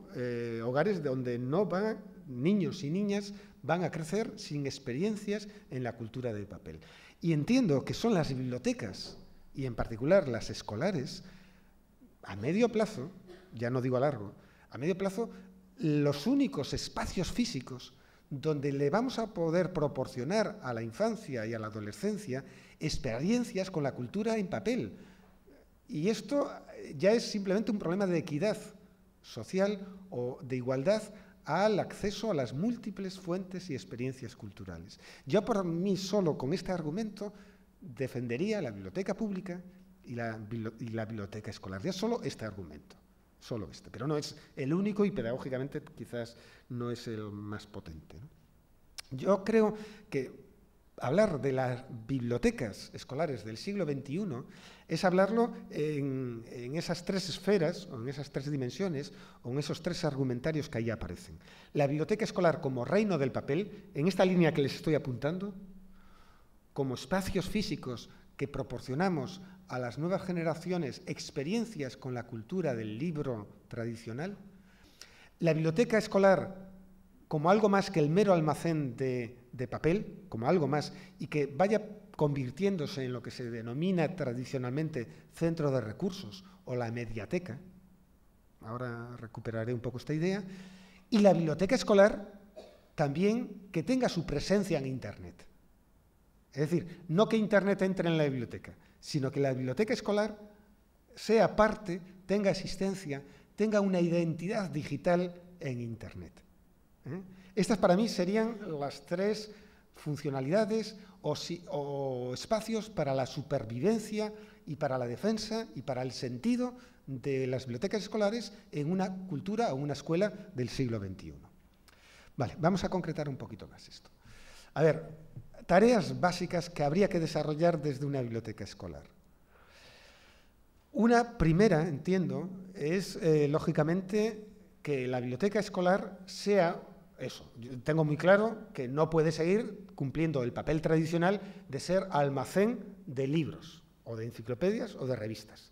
hogares donde no van niños y niñas van a crecer sin experiencias en la cultura del papel. Y entiendo que son las bibliotecas, y en particular las escolares, a medio plazo, ya no digo a largo, a medio plazo, los únicos espacios físicos donde le vamos a poder proporcionar a la infancia y a la adolescencia experiencias con la cultura en papel. Y esto ya es simplemente un problema de equidad social o de igualdad al acceso a las múltiples fuentes y experiencias culturales. Yo por mí solo con este argumento defendería la biblioteca pública y la biblioteca escolar. Ya solo este argumento, solo este, pero no es el único y pedagógicamente quizás no es el más potente, ¿no? Yo creo que hablar de las bibliotecas escolares del siglo XXI es hablarlo en esas tres esferas, o en esas tres dimensiones, o en esos tres argumentarios que ahí aparecen. La biblioteca escolar como reino del papel, en esta línea que les estoy apuntando, como espacios físicos que proporcionamos a las nuevas generaciones experiencias con la cultura del libro tradicional. La biblioteca escolar como algo más que el mero almacén de papel, como algo más, y que vaya convirtiéndose en lo que se denomina tradicionalmente centro de recursos o la mediateca. Ahora recuperaré un poco esta idea. Y la biblioteca escolar también que tenga su presencia en Internet. Es decir, no que Internet entre en la biblioteca, sino que la biblioteca escolar sea parte, tenga existencia, tenga una identidad digital en Internet. Estas para mí serían las tres funcionalidades o espacios para la supervivencia y para la defensa y para el sentido de las bibliotecas escolares en una cultura o una escuela del siglo XXI. Vale, vamos a concretar un poquito más esto. A ver, tareas básicas que habría que desarrollar desde una biblioteca escolar. Una primera, entiendo, es lógicamente que la biblioteca escolar sea eso. Yo tengo muy claro que no puede seguir cumpliendo el papel tradicional de ser almacén de libros, o de enciclopedias, o de revistas.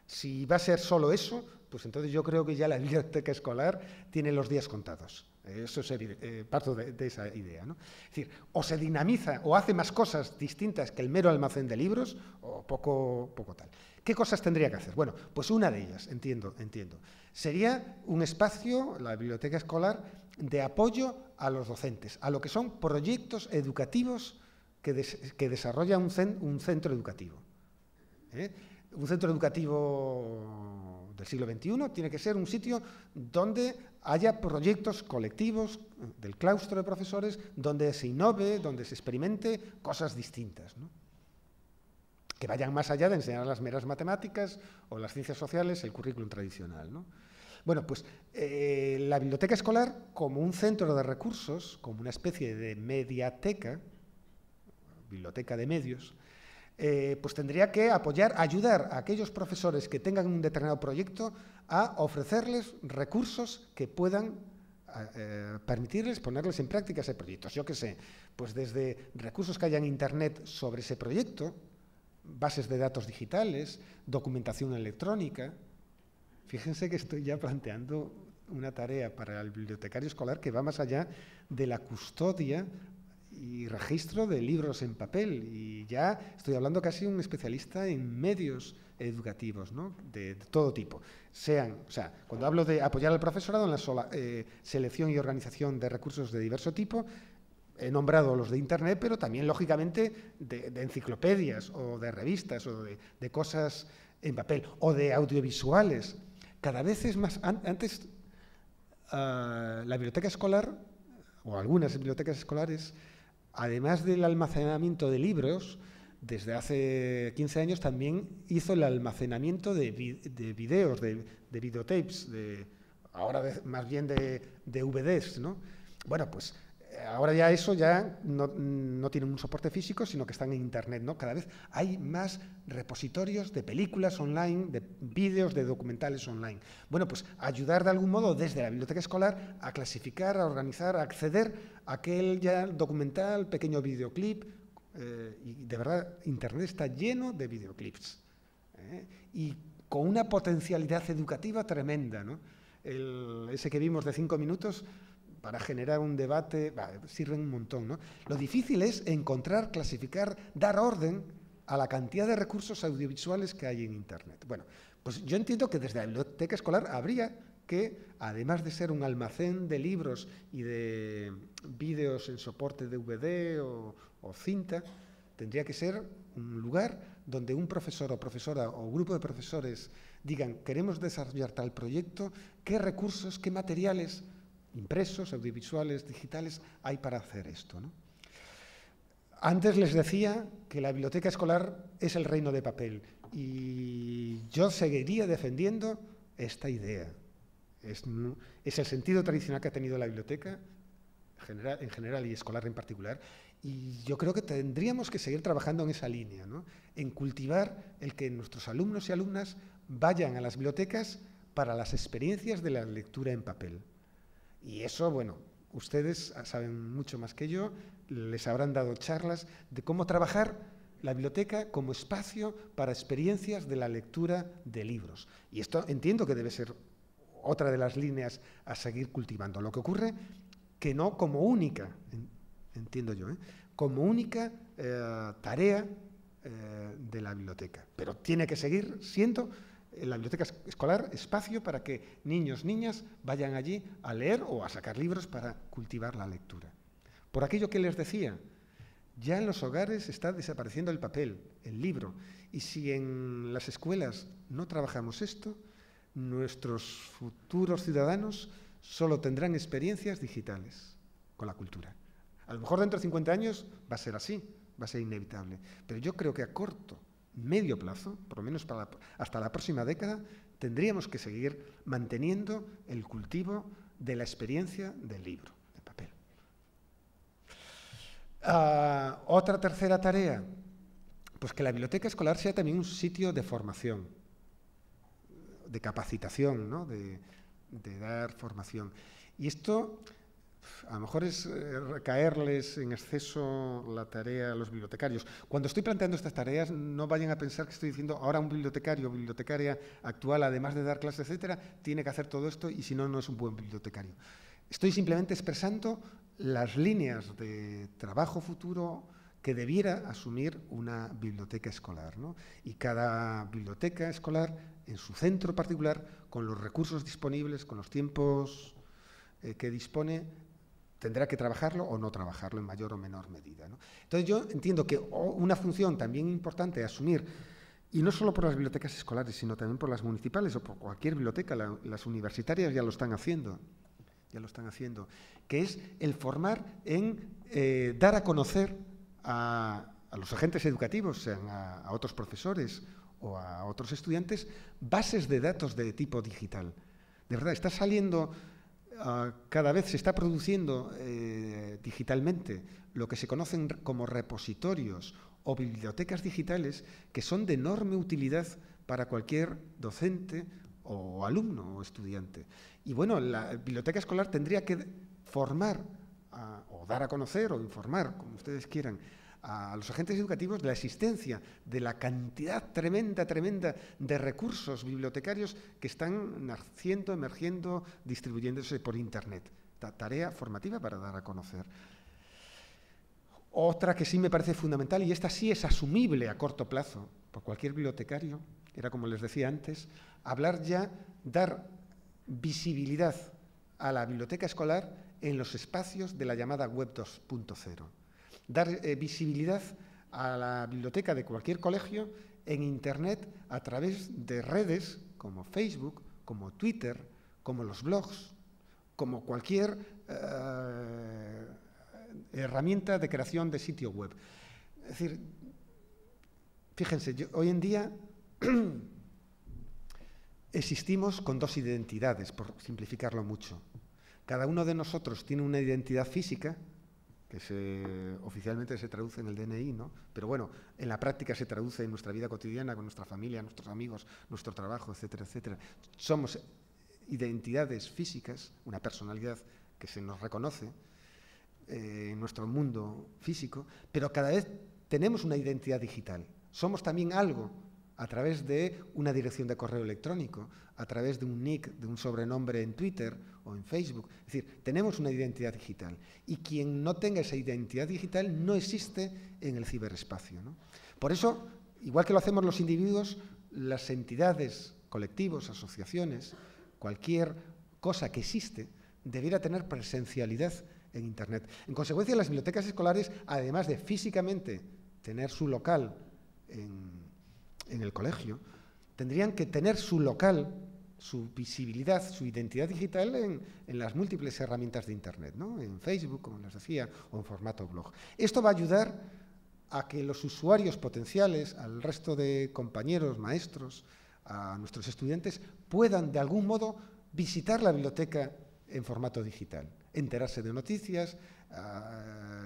Si va a ser solo eso, pues entonces yo creo que ya la biblioteca escolar tiene los días contados. Eso es parto de esa idea, ¿no? Es decir, o se dinamiza o hace más cosas distintas que el mero almacén de libros, o poco tal. ¿Qué cosas tendría que hacer? Bueno, pues una de ellas, entiendo. Sería un espacio, la biblioteca escolar, de apoyo a los docentes, a lo que son proyectos educativos que desarrolla un centro educativo. Un centro educativo del siglo XXI tiene que ser un sitio donde haya proyectos colectivos del claustro de profesores, donde se innove, donde se experimente cosas distintas, ¿no? Que vayan más allá de enseñar las meras matemáticas o las ciencias sociales, el currículum tradicional, ¿no? Bueno, pues la biblioteca escolar, como un centro de recursos, como una especie de mediateca, biblioteca de medios, pues tendría que ayudar a aquellos profesores que tengan un determinado proyecto a ofrecerles recursos que puedan permitirles ponerles en práctica ese proyecto. Yo qué sé, pues desde recursos que haya en Internet sobre ese proyecto, bases de datos digitales, documentación electrónica. Fíjense que estoy ya planteando una tarea para el bibliotecario escolar que va más allá de la custodia y registro de libros en papel, y ya estoy hablando casi de un especialista en medios educativos, ¿no? de todo tipo. Cuando hablo de apoyar al profesorado en la selección y organización de recursos de diverso tipo, he nombrado los de Internet, pero también, lógicamente, de enciclopedias o de revistas o de cosas en papel o de audiovisuales. Cada vez es más. Antes, la biblioteca escolar, o algunas bibliotecas escolares, además del almacenamiento de libros, desde hace 15 años también hizo el almacenamiento de videos, de videotapes, ahora más bien de DVDs, ¿no? Bueno, pues ahora ya eso ya no tiene un soporte físico, sino que están en Internet, ¿no? Cada vez hay más repositorios de películas online, de vídeos, de documentales online. Bueno, pues ayudar de algún modo desde la biblioteca escolar a clasificar, a organizar, a acceder a aquel ya documental, pequeño videoclip, y de verdad Internet está lleno de videoclips, y con una potencialidad educativa tremenda, ¿no? Ese que vimos de 5 minutos, para generar un debate, sirven un montón, ¿no? Lo difícil es encontrar, clasificar, dar orden a la cantidad de recursos audiovisuales que hay en Internet. Bueno, pues yo entiendo que desde la biblioteca escolar habría que, además de ser un almacén de libros y de vídeos en soporte DVD o cinta, tendría que ser un lugar donde un profesor o profesora o grupo de profesores digan, queremos desarrollar tal proyecto, qué recursos, qué materiales impresos, audiovisuales, digitales, hay para hacer esto, ¿no? Antes les decía que la biblioteca escolar es el reino de papel y yo seguiría defendiendo esta idea. Es el sentido tradicional que ha tenido la biblioteca en general y escolar en particular, y yo creo que tendríamos que seguir trabajando en esa línea, ¿no? En cultivar el que nuestros alumnos y alumnas vayan a las bibliotecas para las experiencias de la lectura en papel. Y eso, bueno, ustedes saben mucho más que yo, les habrán dado charlas de cómo trabajar la biblioteca como espacio para experiencias de la lectura de libros. Y esto entiendo que debe ser otra de las líneas a seguir cultivando. Lo que ocurre que no como única, entiendo yo, como única tarea de la biblioteca, pero tiene que seguir siendo la biblioteca escolar espacio para que niños, niñas vayan allí a leer o a sacar libros para cultivar la lectura. Por aquello que les decía, ya en los hogares está desapareciendo el papel, el libro, y si en las escuelas no trabajamos esto, nuestros futuros ciudadanos solo tendrán experiencias digitales con la cultura. A lo mejor dentro de 50 años va a ser así, va a ser inevitable, pero yo creo que a corto, medio plazo, por lo menos hasta la próxima década, tendríamos que seguir manteniendo el cultivo de la experiencia del libro, de papel. Otra tercera tarea, pues que la biblioteca escolar sea también un sitio de formación, de capacitación, ¿no? de dar formación. Y esto a lo mejor es recaerles en exceso la tarea a los bibliotecarios. Cuando estoy planteando estas tareas, no vayan a pensar que estoy diciendo ahora un bibliotecario o bibliotecaria actual, además de dar clases, etcétera, tiene que hacer todo esto y si no, no es un buen bibliotecario. Estoy simplemente expresando las líneas de trabajo futuro que debiera asumir una biblioteca escolar, ¿no? Y cada biblioteca escolar, en su centro particular, con los recursos disponibles, con los tiempos que dispone, tendrá que trabajarlo o no trabajarlo en mayor o menor medida, ¿no? Entonces yo entiendo que una función también importante a asumir, y no solo por las bibliotecas escolares, sino también por las municipales o por cualquier biblioteca, las universitarias ya lo están haciendo, que es el formar en dar a conocer a los agentes educativos, sean a otros profesores o a otros estudiantes, bases de datos de tipo digital. De verdad, está saliendo... cada vez se está produciendo digitalmente lo que se conocen como repositorios o bibliotecas digitales que son de enorme utilidad para cualquier docente o alumno o estudiante. Y bueno, la biblioteca escolar tendría que formar o dar a conocer o informar, como ustedes quieran, a los agentes educativos de la existencia de la cantidad tremenda de recursos bibliotecarios que están naciendo, emergiendo, distribuyéndose por Internet. Tarea formativa para dar a conocer. Otra que sí me parece fundamental, y esta sí es asumible a corto plazo por cualquier bibliotecario, era como les decía antes, dar visibilidad a la biblioteca escolar en los espacios de la llamada Web 2.0. Dar visibilidad a la biblioteca de cualquier colegio en Internet a través de redes como Facebook, como Twitter, como los blogs, como cualquier herramienta de creación de sitio web. Es decir, fíjense, hoy en día existimos con dos identidades, por simplificarlo mucho. Cada uno de nosotros tiene una identidad física, que oficialmente se traduce en el DNI, ¿no? Pero bueno, en la práctica se traduce en nuestra vida cotidiana, con nuestra familia, nuestros amigos, nuestro trabajo, etcétera, etcétera. Somos identidades físicas, una personalidad que se nos reconoce en nuestro mundo físico, pero cada vez tenemos una identidad digital. Somos también algo a través de una dirección de correo electrónico, a través de un nick, de un sobrenombre en Twitter o en Facebook. Es decir, tenemos una identidad digital. Y quien no tenga esa identidad digital no existe en el ciberespacio, ¿no? Por eso, igual que lo hacemos los individuos, las entidades, colectivos, asociaciones, cualquier cosa que existe, debiera tener presencialidad en Internet. En consecuencia, las bibliotecas escolares, además de físicamente tener su local en el colegio, tendrían que tener su local, su visibilidad, su identidad digital en las múltiples herramientas de Internet, ¿no? En Facebook, como les decía, o en formato blog. Esto va a ayudar a que los usuarios potenciales, al resto de compañeros, maestros, a nuestros estudiantes, puedan de algún modo visitar la biblioteca en formato digital, enterarse de noticias,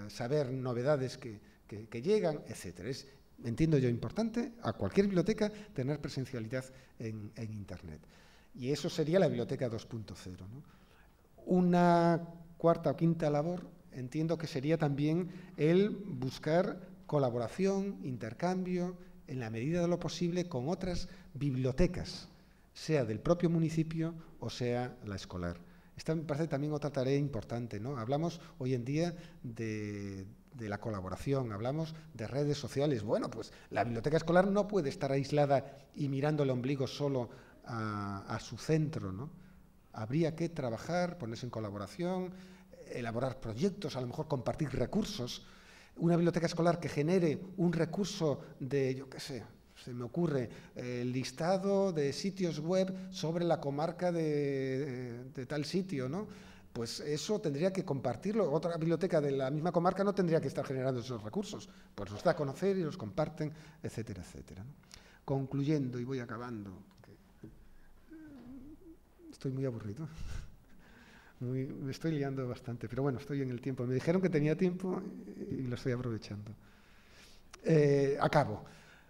saber novedades que llegan, etc. Es, entiendo yo, importante a cualquier biblioteca tener presencialidad en Internet. Y eso sería la biblioteca 2.0, ¿no? Una cuarta o quinta labor, entiendo que sería también el buscar colaboración, intercambio, en la medida de lo posible, con otras bibliotecas, sea del propio municipio o sea la escolar. Esta me parece también otra tarea importante, ¿no? Hablamos hoy en día de la colaboración, hablamos de redes sociales. Bueno, pues la biblioteca escolar no puede estar aislada y mirando el ombligo solo a su centro, ¿no? Habría que trabajar, ponerse en colaboración, elaborar proyectos, a lo mejor compartir recursos. Una biblioteca escolar que genere un recurso de, yo qué sé, se me ocurre, el listado de sitios web sobre la comarca de tal sitio, ¿no? Pues eso tendría que compartirlo. Otra biblioteca de la misma comarca no tendría que estar generando esos recursos. Pues los da a conocer y los comparten, etcétera, etcétera, ¿no? Concluyendo, y voy acabando. Estoy muy aburrido. Me estoy liando bastante, pero bueno, estoy en el tiempo. Me dijeron que tenía tiempo y lo estoy aprovechando. Acabo.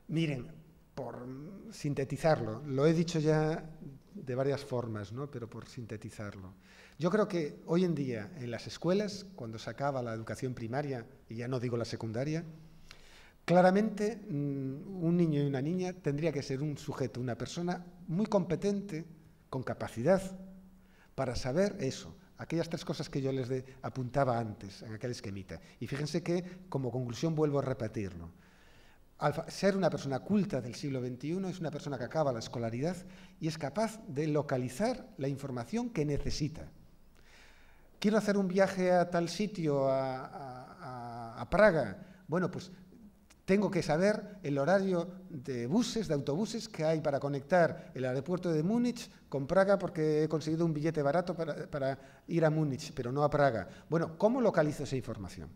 Miren, por sintetizarlo, lo he dicho ya de varias formas, ¿no? Pero por sintetizarlo. Yo creo que hoy en día en las escuelas, cuando se acaba la educación primaria, y ya no digo la secundaria, claramente un niño y una niña tendría que ser un sujeto, una persona muy competente, con capacidad, para saber eso, aquellas tres cosas que yo les apuntaba antes, en aquel esquemita. Y fíjense que, como conclusión, vuelvo a repetirlo. Ser una persona culta del siglo XXI es una persona que acaba la escolaridad y es capaz de localizar la información que necesita. Quiero hacer un viaje a tal sitio, a Praga. Bueno, pues tengo que saber el horario de buses, de autobuses que hay para conectar el aeropuerto de Múnich con Praga, porque he conseguido un billete barato para ir a Múnich, pero no a Praga. Bueno, ¿cómo localizo esa información?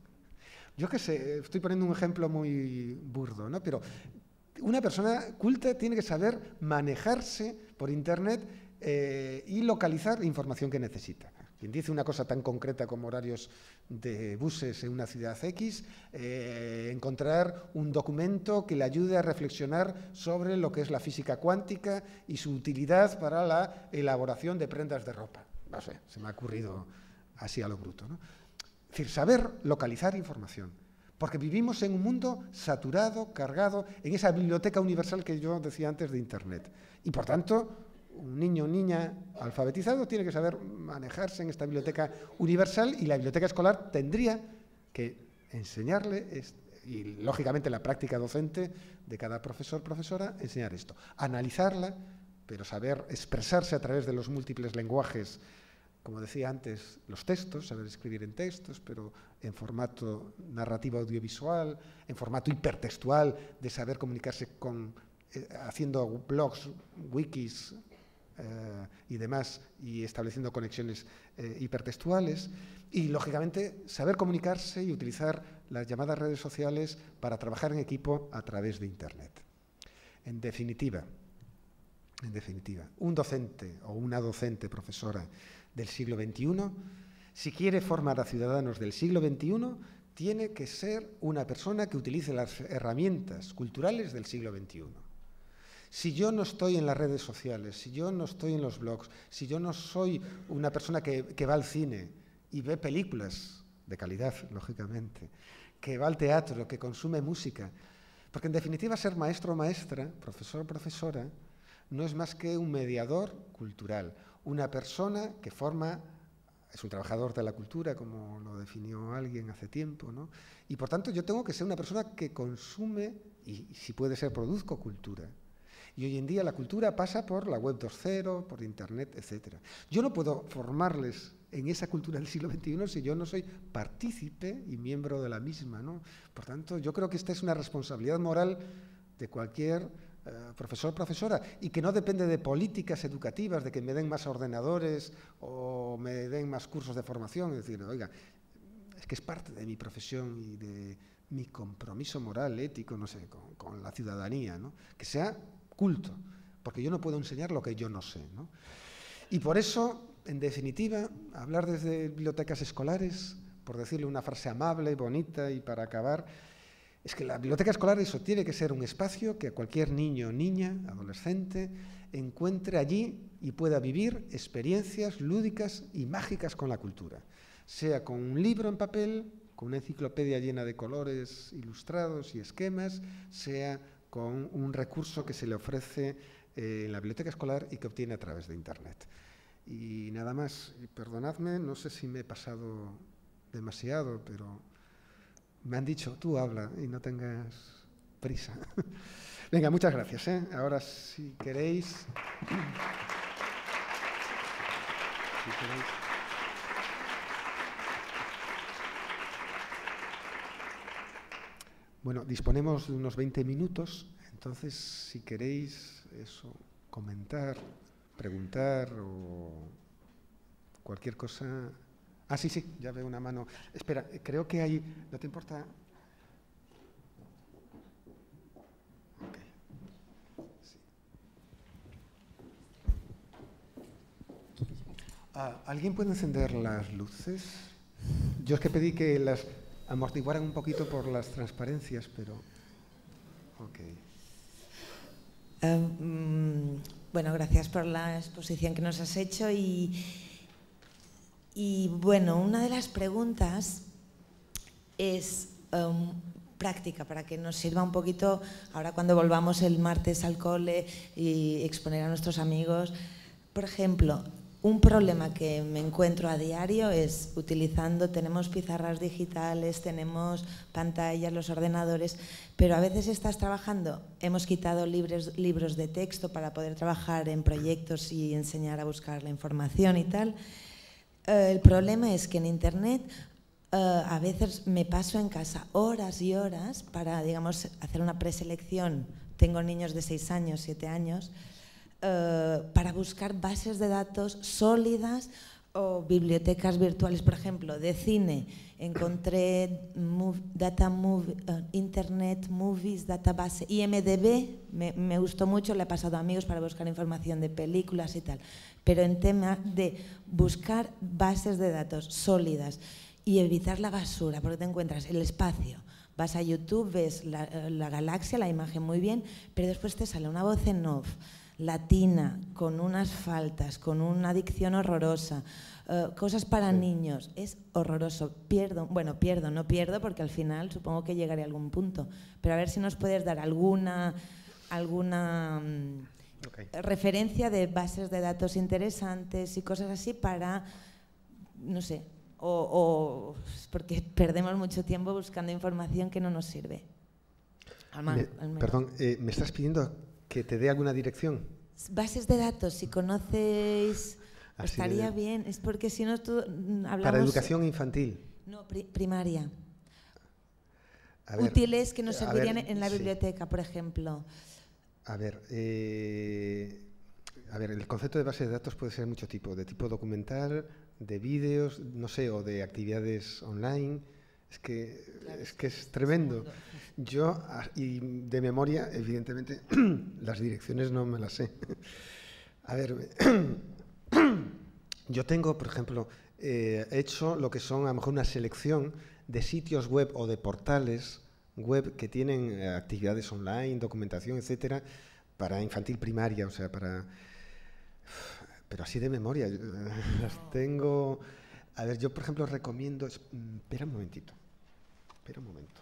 Yo qué sé, estoy poniendo un ejemplo muy burdo, ¿no? Pero una persona culta tiene que saber manejarse por Internet y localizar la información que necesita. Quien dice una cosa tan concreta como horarios de buses en una ciudad X, encontrar un documento que le ayude a reflexionar sobre lo que es la física cuántica y su utilidad para la elaboración de prendas de ropa. No sé, se me ha ocurrido así a lo bruto, ¿no? Es decir, saber localizar información, porque vivimos en un mundo saturado, cargado, en esa biblioteca universal que yo decía antes de Internet. Y, por tanto, un niño o niña alfabetizado tiene que saber manejarse en esta biblioteca universal y la biblioteca escolar tendría que enseñarle, y lógicamente la práctica docente de cada profesor, profesora, enseñar esto, analizarla, pero saber expresarse a través de los múltiples lenguajes. Como decía antes, los textos, saber escribir en textos, pero en formato narrativo audiovisual, en formato hipertextual, de saber comunicarse haciendo blogs, wikis y demás, y estableciendo conexiones hipertextuales. Y, lógicamente, saber comunicarse y utilizar las llamadas redes sociales para trabajar en equipo a través de Internet. En definitiva, un docente o una docente profesora del siglo XXI, si quiere formar a ciudadanos del siglo XXI, tiene que ser una persona que utilice las herramientas culturales del siglo XXI. Si yo no estoy en las redes sociales, si yo no estoy en los blogs, si yo no soy una persona que va al cine y ve películas de calidad, lógicamente, que va al teatro, que consume música, porque en definitiva ser maestro o maestra, profesor o profesora, no es más que un mediador cultural, una persona que forma, es un trabajador de la cultura, como lo definió alguien hace tiempo, ¿no? Y por tanto yo tengo que ser una persona que consume y si puede ser produzco cultura. Y hoy en día la cultura pasa por la web 2.0, por internet, etc. Yo no puedo formarles en esa cultura del siglo XXI si yo no soy partícipe y miembro de la misma, ¿no? Por tanto, yo creo que esta es una responsabilidad moral de cualquier profesor o profesora y que no depende de políticas educativas, de que me den más ordenadores o me den más cursos de formación. Es decir, oiga, es que es parte de mi profesión y de mi compromiso moral, ético, no sé, con la ciudadanía, ¿no? Que sea culto, porque yo no puedo enseñar lo que yo no sé, ¿no? Y por eso, en definitiva, hablar desde bibliotecas escolares, por decirle una frase amable, bonita y para acabar, es que la biblioteca escolar eso tiene que ser un espacio que cualquier niño, niña, adolescente encuentre allí y pueda vivir experiencias lúdicas y mágicas con la cultura, sea con un libro en papel, con una enciclopedia llena de colores ilustrados y esquemas, sea con un recurso que se le ofrece en la biblioteca escolar y que obtiene a través de Internet. Y nada más, perdonadme, no sé si me he pasado demasiado, pero me han dicho, tú habla y no tengas prisa. Venga, muchas gracias, ¿eh? Ahora, si queréis... Bueno, disponemos de unos 20 minutos, entonces, si queréis eso, comentar, preguntar o cualquier cosa... Ah, sí, sí, ya veo una mano. Espera, creo que hay... ¿No te importa? Okay. Sí. ¿Alguien puede encender las luces? Yo es que pedí que las amortiguaran un poquito por las transparencias, pero... Ok. Bueno, gracias por la exposición que nos has hecho y bueno, una de las preguntas es práctica, para que nos sirva un poquito ahora cuando volvamos el martes al cole y exponer a nuestros amigos. Por ejemplo, un problema que me encuentro a diario es tenemos pizarras digitales, tenemos pantallas, los ordenadores, pero a veces estás trabajando, hemos quitado libros de texto para poder trabajar en proyectos y enseñar a buscar la información y tal. El problema es que en Internet a veces me paso en casa horas y horas para, digamos, hacer una preselección. Tengo niños de 6 años, 7 años, para buscar bases de datos sólidas o bibliotecas virtuales, por ejemplo, de cine. Encontré Internet Movies Database, IMDb, me gustó mucho, le he pasado a amigos para buscar información de películas y tal. Pero en tema de buscar bases de datos sólidas y evitar la basura, porque te encuentras el espacio, vas a YouTube, ves la galaxia, la imagen muy bien, pero después te sale una voz en off, latina, con unas faltas, con una dicción horrorosa, cosas para niños, es horroroso. No pierdo porque al final supongo que llegaré a algún punto, pero a ver si nos puedes dar alguna referencia de bases de datos interesantes y cosas así para, no sé, o porque perdemos mucho tiempo buscando información que no nos sirve. Perdón, ¿me estás pidiendo que te dé alguna dirección? Bases de datos, si conocéis, estaría bien. Es porque si no hablamos... Para educación infantil. No, primaria. A ver, útiles que nos servirían en la biblioteca, por ejemplo. A ver, el concepto de base de datos puede ser mucho tipo, de tipo documental, de vídeos, no sé, o de actividades online. Es que es tremendo. Yo, y de memoria, evidentemente, las direcciones no me las sé. A ver, yo tengo, por ejemplo, he hecho lo que son a lo mejor una selección de sitios web o de portales web que tienen actividades online, documentación, etcétera, para infantil primaria, o sea, para... Pero así de memoria, las tengo... A ver, yo por ejemplo recomiendo... Espera un momentito, espera un momento.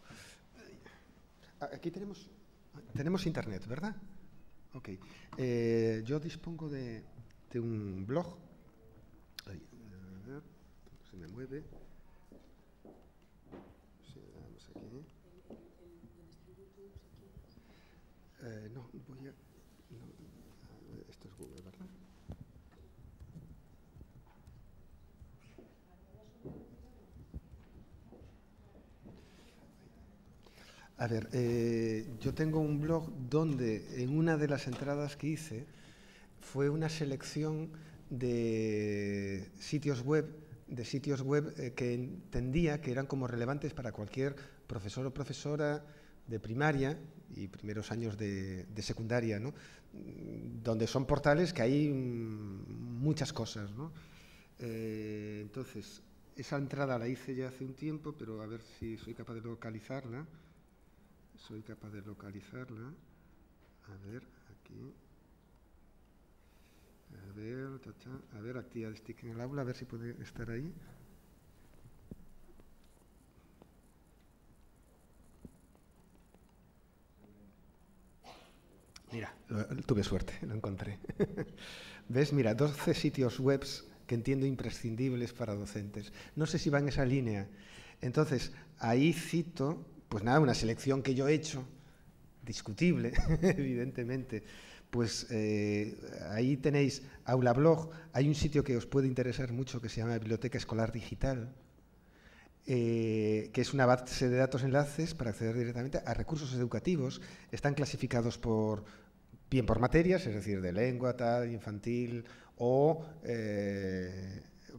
Aquí tenemos internet, ¿verdad? Ok. Yo dispongo de un blog. Ahí, a ver, se me mueve. Sí, vamos aquí. No, voy a... No, esto es Google, ¿verdad? A ver, yo tengo un blog donde en una de las entradas que hice fue una selección de sitios web que entendía que eran como relevantes para cualquier profesor o profesora de primaria y primeros años de secundaria, ¿no? Donde son portales que hay muchas cosas, ¿no? Entonces, esa entrada la hice ya hace un tiempo, pero a ver si soy capaz de localizarla. Soy capaz de localizarla. A ver, aquí. A ver, actividades TIC en el aula, a ver si puede estar ahí. Mira, tuve suerte, lo encontré. ¿Ves? Mira, 12 sitios web que entiendo imprescindibles para docentes. No sé si va en esa línea. Entonces, ahí cito, pues nada, una selección que yo he hecho, discutible, evidentemente. Pues ahí tenéis Aulablog, hay un sitio que os puede interesar mucho que se llama Biblioteca Escolar Digital, que es una base de datos enlaces para acceder directamente a recursos educativos. Están clasificados bien por materias, es decir, de lengua, tal, infantil, o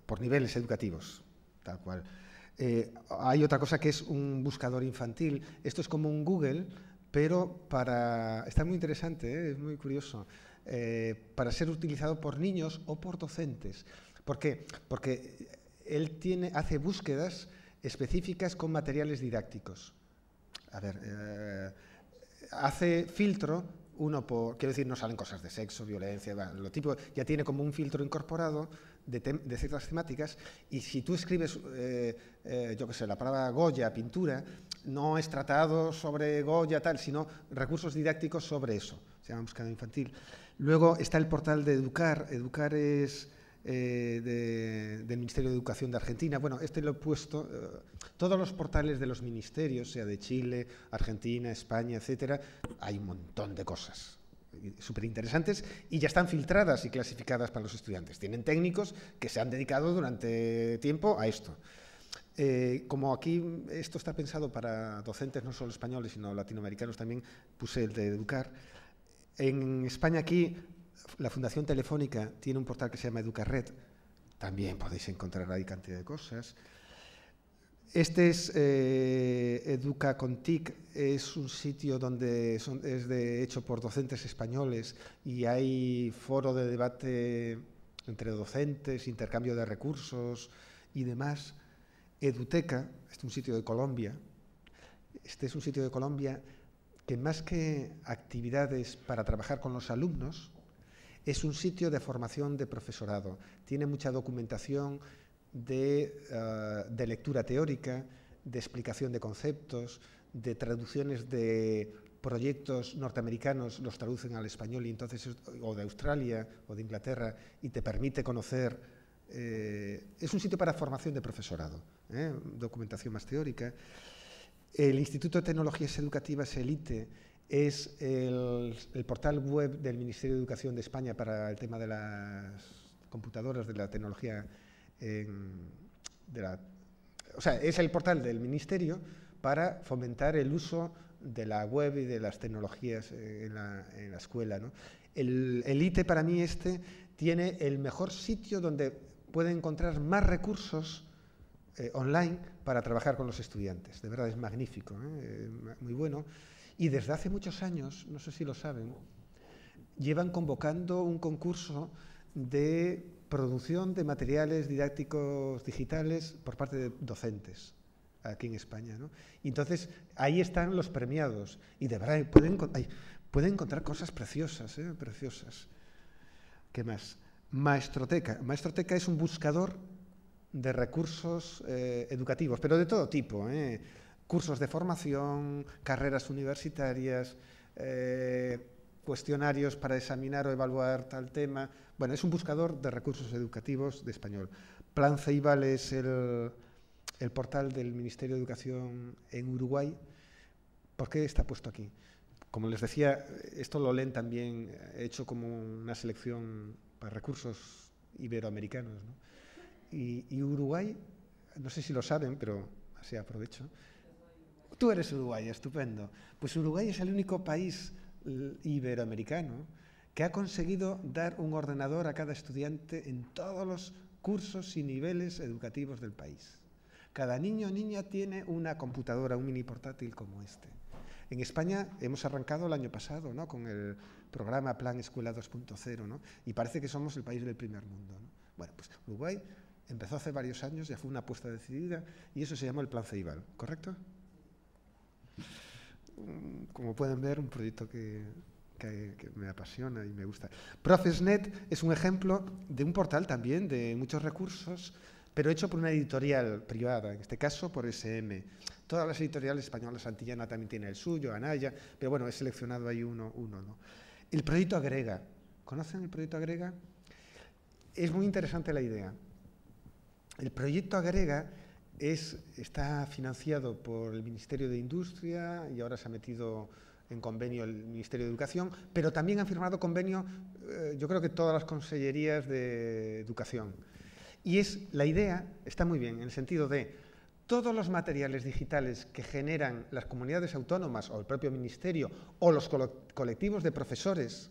por niveles educativos, tal cual. Hay otra cosa que es un buscador infantil. Esto es como un Google, pero está muy interesante, es muy curioso, para ser utilizado por niños o por docentes. ¿Por qué? Porque él hace búsquedas específicas con materiales didácticos. A ver, hace filtro, quiero decir, no salen cosas de sexo, violencia, lo tipo, ya tiene como un filtro incorporado de ciertas temáticas, y si tú escribes, yo qué sé, la palabra Goya, pintura, no es tratado sobre Goya, tal, sino recursos didácticos sobre eso. Se llama buscador infantil. Luego está el portal de Educar. Educar es del Ministerio de Educación de Argentina. Bueno, este lo he puesto. Todos los portales de los ministerios, sea de Chile, Argentina, España, etcétera, hay un montón de cosas súper interesantes y ya están filtradas y clasificadas para los estudiantes. Tienen técnicos que se han dedicado durante tiempo a esto. Como aquí esto está pensado para docentes no solo españoles, sino latinoamericanos también, puse el de Educar. En España aquí, la Fundación Telefónica tiene un portal que se llama Educarred. También podéis encontrar ahí cantidad de cosas. Este es Educa con TIC, es un sitio donde hecho por docentes españoles y hay foro de debate entre docentes, intercambio de recursos y demás. Eduteca, este es un sitio de Colombia. Este es un sitio de Colombia que más que actividades para trabajar con los alumnos, es un sitio de formación de profesorado. Tiene mucha documentación de lectura teórica, de explicación de conceptos, de traducciones de proyectos norteamericanos, los traducen al español y entonces, o de Australia o de Inglaterra, y te permite conocer. Es un sitio para formación de profesorado, documentación más teórica. El Instituto de Tecnologías Educativas, el ITE, es el portal web del Ministerio de Educación de España para el tema de las computadoras, de la tecnología. O sea, es el portal del Ministerio para fomentar el uso de la web y de las tecnologías en la escuela, ¿no? El ITE, para mí, tiene el mejor sitio donde puede encontrar más recursos online para trabajar con los estudiantes. De verdad, es magnífico, muy bueno. Y desde hace muchos años, no sé si lo saben, llevan convocando un concurso de producción de materiales didácticos digitales por parte de docentes. aquí en España, ¿no? Y entonces ahí están los premiados y de verdad pueden encontrar cosas preciosas, preciosas. ¿Qué más? Maestroteca. Maestroteca es un buscador de recursos educativos, pero de todo tipo, cursos de formación, carreras universitarias, cuestionarios para examinar o evaluar tal tema. Bueno, es un buscador de recursos educativos de español. Plan Ceibal es el portal del Ministerio de Educación en Uruguay. ¿Por qué está puesto aquí? Como les decía, esto lo leen también, hecho como una selección para recursos iberoamericanos, ¿no? Y Uruguay, no sé si lo saben, pero así aprovecho. Tú eres Uruguay, estupendo. Pues Uruguay es el único país iberoamericano que ha conseguido dar un ordenador a cada estudiante en todos los cursos y niveles educativos del país. Cada niño o niña tiene una computadora, un mini portátil como este. En España hemos arrancado el año pasado, ¿no?, con el programa Plan Escuela 2.0, ¿no? Y parece que somos el país del primer mundo, ¿no? Bueno, pues Uruguay empezó hace varios años, ya fue una apuesta decidida, y eso se llama el Plan Ceibal, ¿correcto? Como pueden ver, un proyecto que me apasiona y me gusta. Profesnet es un ejemplo de un portal también de muchos recursos, pero hecho por una editorial privada, en este caso por SM. Todas las editoriales españolas, Santillana también tiene el suyo, Anaya, pero bueno, he seleccionado ahí uno, ¿no? El proyecto Agrega. ¿Conocen el proyecto Agrega? Es muy interesante la idea. El proyecto Agrega está financiado por el Ministerio de Industria y ahora se ha metido en convenio el Ministerio de Educación, pero también han firmado convenio, yo creo que todas las consellerías de Educación. Y la idea está muy bien, en el sentido de todos los materiales digitales que generan las comunidades autónomas o el propio Ministerio o los colectivos de profesores,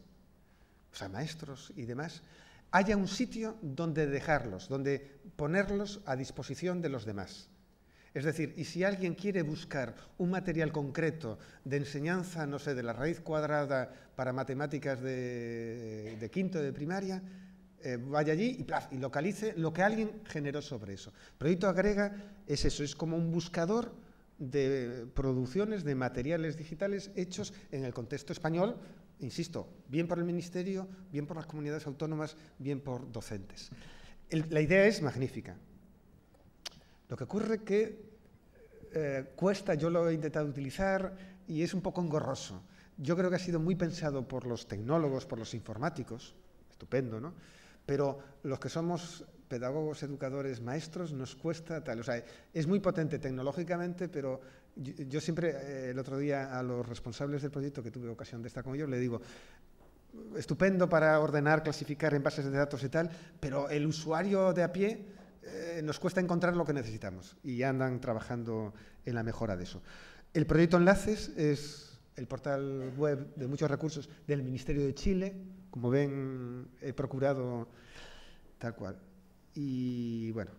o sea, maestros y demás, haya un sitio donde dejarlos, donde ponerlos a disposición de los demás. Es decir, y si alguien quiere buscar un material concreto de enseñanza, no sé, de la raíz cuadrada para matemáticas de quinto de primaria, vaya allí y localice lo que alguien generó sobre eso. Proyecto Agrega es eso, es como un buscador de producciones de materiales digitales hechos en el contexto español, insisto, bien por el Ministerio, bien por las comunidades autónomas, bien por docentes. La idea es magnífica. Lo que ocurre que cuesta, yo lo he intentado utilizar y es un poco engorroso. Yo creo que ha sido muy pensado por los tecnólogos, por los informáticos, estupendo, ¿no? Pero los que somos pedagogos, educadores, maestros, nos cuesta tal. O sea, es muy potente tecnológicamente, pero yo siempre, el otro día, a los responsables del proyecto, que tuve ocasión de estar con ellos, le digo, estupendo para ordenar, clasificar en bases de datos y tal, pero el usuario de a pie nos cuesta encontrar lo que necesitamos y ya andan trabajando en la mejora de eso. El proyecto Enlaces es el portal web de muchos recursos del Ministerio de Chile. Como ven, he procurado tal cual. Y bueno,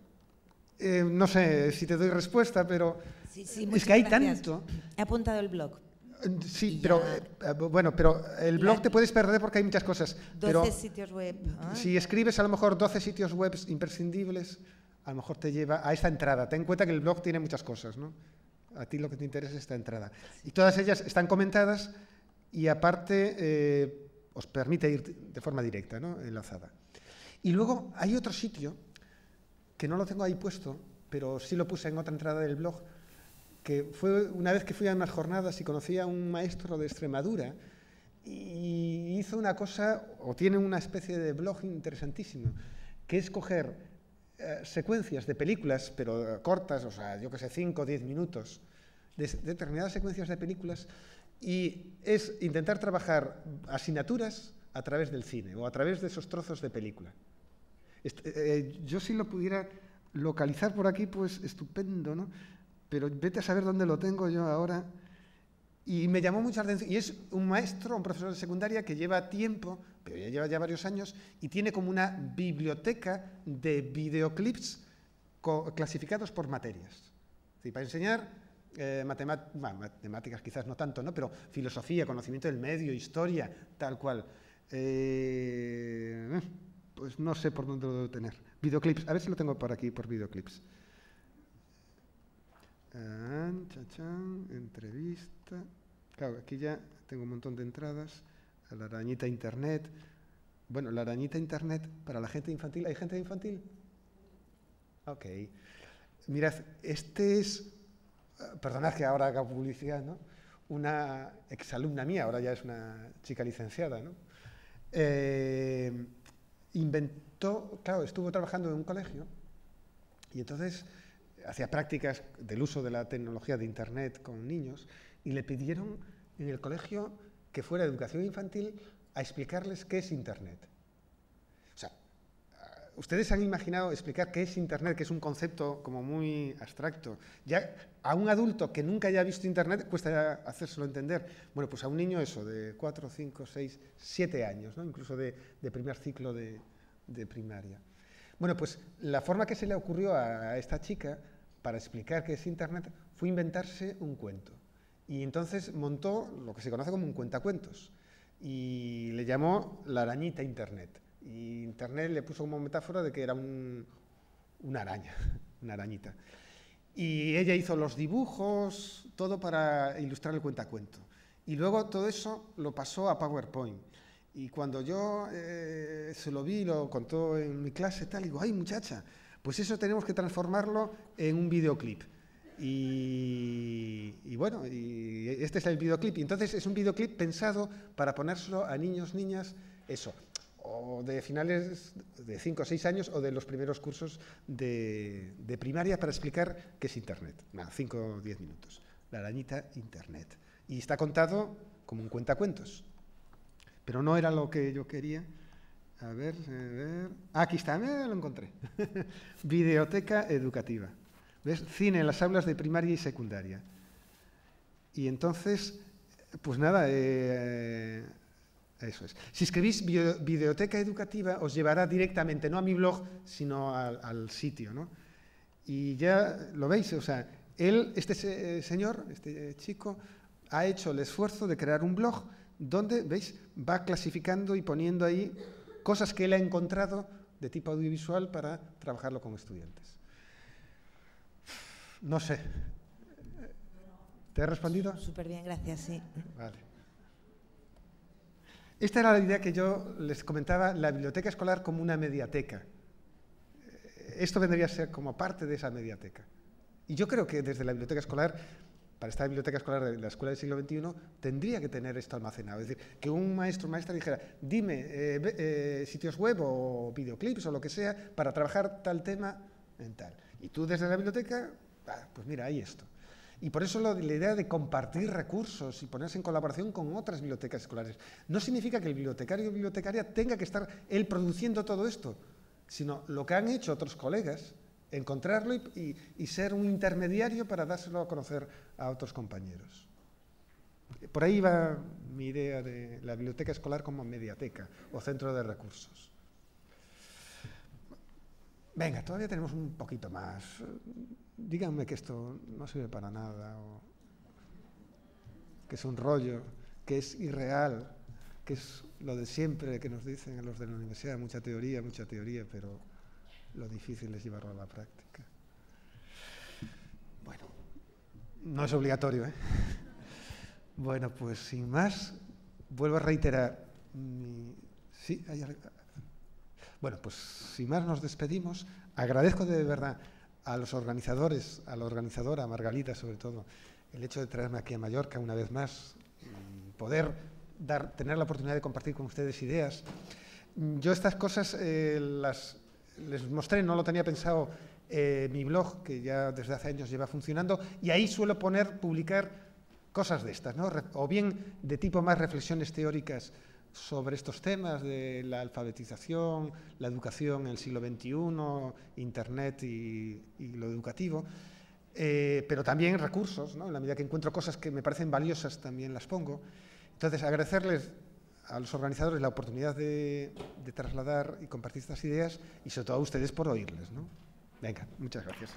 no sé si te doy respuesta, pero sí, es que hay gracias. tanto. He apuntado el blog. Sí, pero bueno, pero el blog te puedes perder porque hay muchas cosas. 12 sitios web. Si escribes a lo mejor 12 sitios web imprescindibles, a lo mejor te lleva a esta entrada. Ten en cuenta que el blog tiene muchas cosas, ¿no? A ti lo que te interesa es esta entrada. Y todas ellas están comentadas y aparte os permite ir de forma directa, ¿no?, enlazada. Y luego hay otro sitio, que no lo tengo ahí puesto, pero sí lo puse en otra entrada del blog, que fue una vez que fui a unas jornadas y conocí a un maestro de Extremadura y hizo una cosa, o tiene una especie de blog interesantísimo, que es coger secuencias de películas, pero cortas, o sea, yo que sé, 5 o 10 minutos, de determinadas secuencias de películas, y es intentar trabajar asignaturas a través del cine o a través de esos trozos de película. Yo si lo pudiera localizar por aquí, pues estupendo, ¿no? Pero vete a saber dónde lo tengo yo ahora. Y me llamó mucha atención. Y es un maestro, un profesor de secundaria que lleva tiempo, pero ya lleva varios años, y tiene como una biblioteca de videoclips clasificados por materias. Es decir, para enseñar matemáticas quizás no tanto, ¿no?, pero filosofía, conocimiento del medio, historia, tal cual. Pues no sé por dónde lo debo tener. Videoclips, a ver si lo tengo por aquí, por videoclips. Entrevista. Claro, aquí ya tengo un montón de entradas. A la arañita internet. Bueno, la arañita internet para la gente infantil. ¿Hay gente infantil? Ok. Mirad, este es, perdonad que ahora haga publicidad, ¿no? Una exalumna mía, ahora ya es una chica licenciada, ¿no? Inventó, claro, estuvo trabajando en un colegio y entonces hacía prácticas del uso de la tecnología de internet con niños y le pidieron en el colegio que fuera educación infantil a explicarles qué es internet. O sea, ustedes han imaginado explicar qué es internet, que es un concepto como muy abstracto. Ya a un adulto que nunca haya visto internet cuesta hacérselo entender. Bueno, pues a un niño eso, de 4, 5, 6, 7 años, ¿no? Incluso de primer ciclo de primaria. Bueno, pues la forma que se le ocurrió a esta chica para explicar qué es internet fue inventarse un cuento. Y entonces montó lo que se conoce como un cuentacuentos. Y le llamó la arañita internet. Y internet le puso como metáfora de que era una araña, una arañita. Y ella hizo los dibujos, todo para ilustrar el cuentacuento. Y luego todo eso lo pasó a PowerPoint. Y cuando yo se lo vi, lo contó en mi clase, tal, digo, ¡ay, muchacha! Pues eso tenemos que transformarlo en un videoclip. Y bueno, y este es el videoclip. Y entonces es un videoclip pensado para ponérselo a niños, niñas, eso, o de finales de 5 o 6 años o de los primeros cursos de primaria para explicar qué es internet. Nada, 5 o 10 minutos. La arañita internet. Y está contado como un cuentacuentos. Pero no era lo que yo quería. A ver. Aquí está, lo encontré. Videoteca educativa. ¿Ves? Cine en las aulas de primaria y secundaria. Y entonces, pues nada, eso es. Si escribís videoteca educativa, os llevará directamente, no a mi blog, sino al sitio, ¿no? Y ya lo veis, o sea, este señor, este chico, ha hecho el esfuerzo de crear un blog donde, ¿veis?, va clasificando y poniendo ahí cosas que él ha encontrado de tipo audiovisual para trabajarlo con estudiantes. No sé. ¿Te he respondido? Súper bien, gracias, sí. Vale. Esta era la idea que yo les comentaba, la biblioteca escolar como una mediateca. Esto vendría a ser como parte de esa mediateca. Y yo creo que desde la biblioteca escolar, para esta biblioteca escolar de la Escuela del siglo XXI, tendría que tener esto almacenado. Es decir, que un maestro o maestra dijera, dime sitios web o videoclips o lo que sea para trabajar tal tema en tal. Y tú desde la biblioteca, pues mira, hay esto. Y por eso la idea de compartir recursos y ponerse en colaboración con otras bibliotecas escolares. No significa que el bibliotecario o bibliotecaria tenga que estar él produciendo todo esto, sino lo que han hecho otros colegas, encontrarlo y ser un intermediario para dárselo a conocer a otros compañeros. Por ahí va mi idea de la biblioteca escolar como mediateca o centro de recursos. Venga, todavía tenemos un poquito más. Díganme que esto no sirve para nada, o que es un rollo, que es irreal, que es lo de siempre que nos dicen a los de la universidad, mucha teoría, pero lo difícil es llevarlo a la práctica. Bueno, no es obligatorio, ¿eh? Bueno, pues sin más, vuelvo a reiterar. Sí, bueno, pues sin más nos despedimos. Agradezco de verdad a los organizadores, a la organizadora, a Margalida sobre todo, el hecho de traerme aquí a Mallorca una vez más, poder tener la oportunidad de compartir con ustedes ideas. Yo estas cosas les mostré, no lo tenía pensado, mi blog, que ya desde hace años lleva funcionando, y ahí suelo publicar cosas de estas, ¿no? O bien de tipo más reflexiones teóricas sobre estos temas de la alfabetización, la educación en el siglo XXI, Internet y lo educativo, pero también recursos, ¿no? En la medida que encuentro cosas que me parecen valiosas también las pongo. Entonces, agradecerles a los organizadores la oportunidad de trasladar y compartir estas ideas y sobre todo a ustedes por oírles, ¿no? Venga, muchas gracias.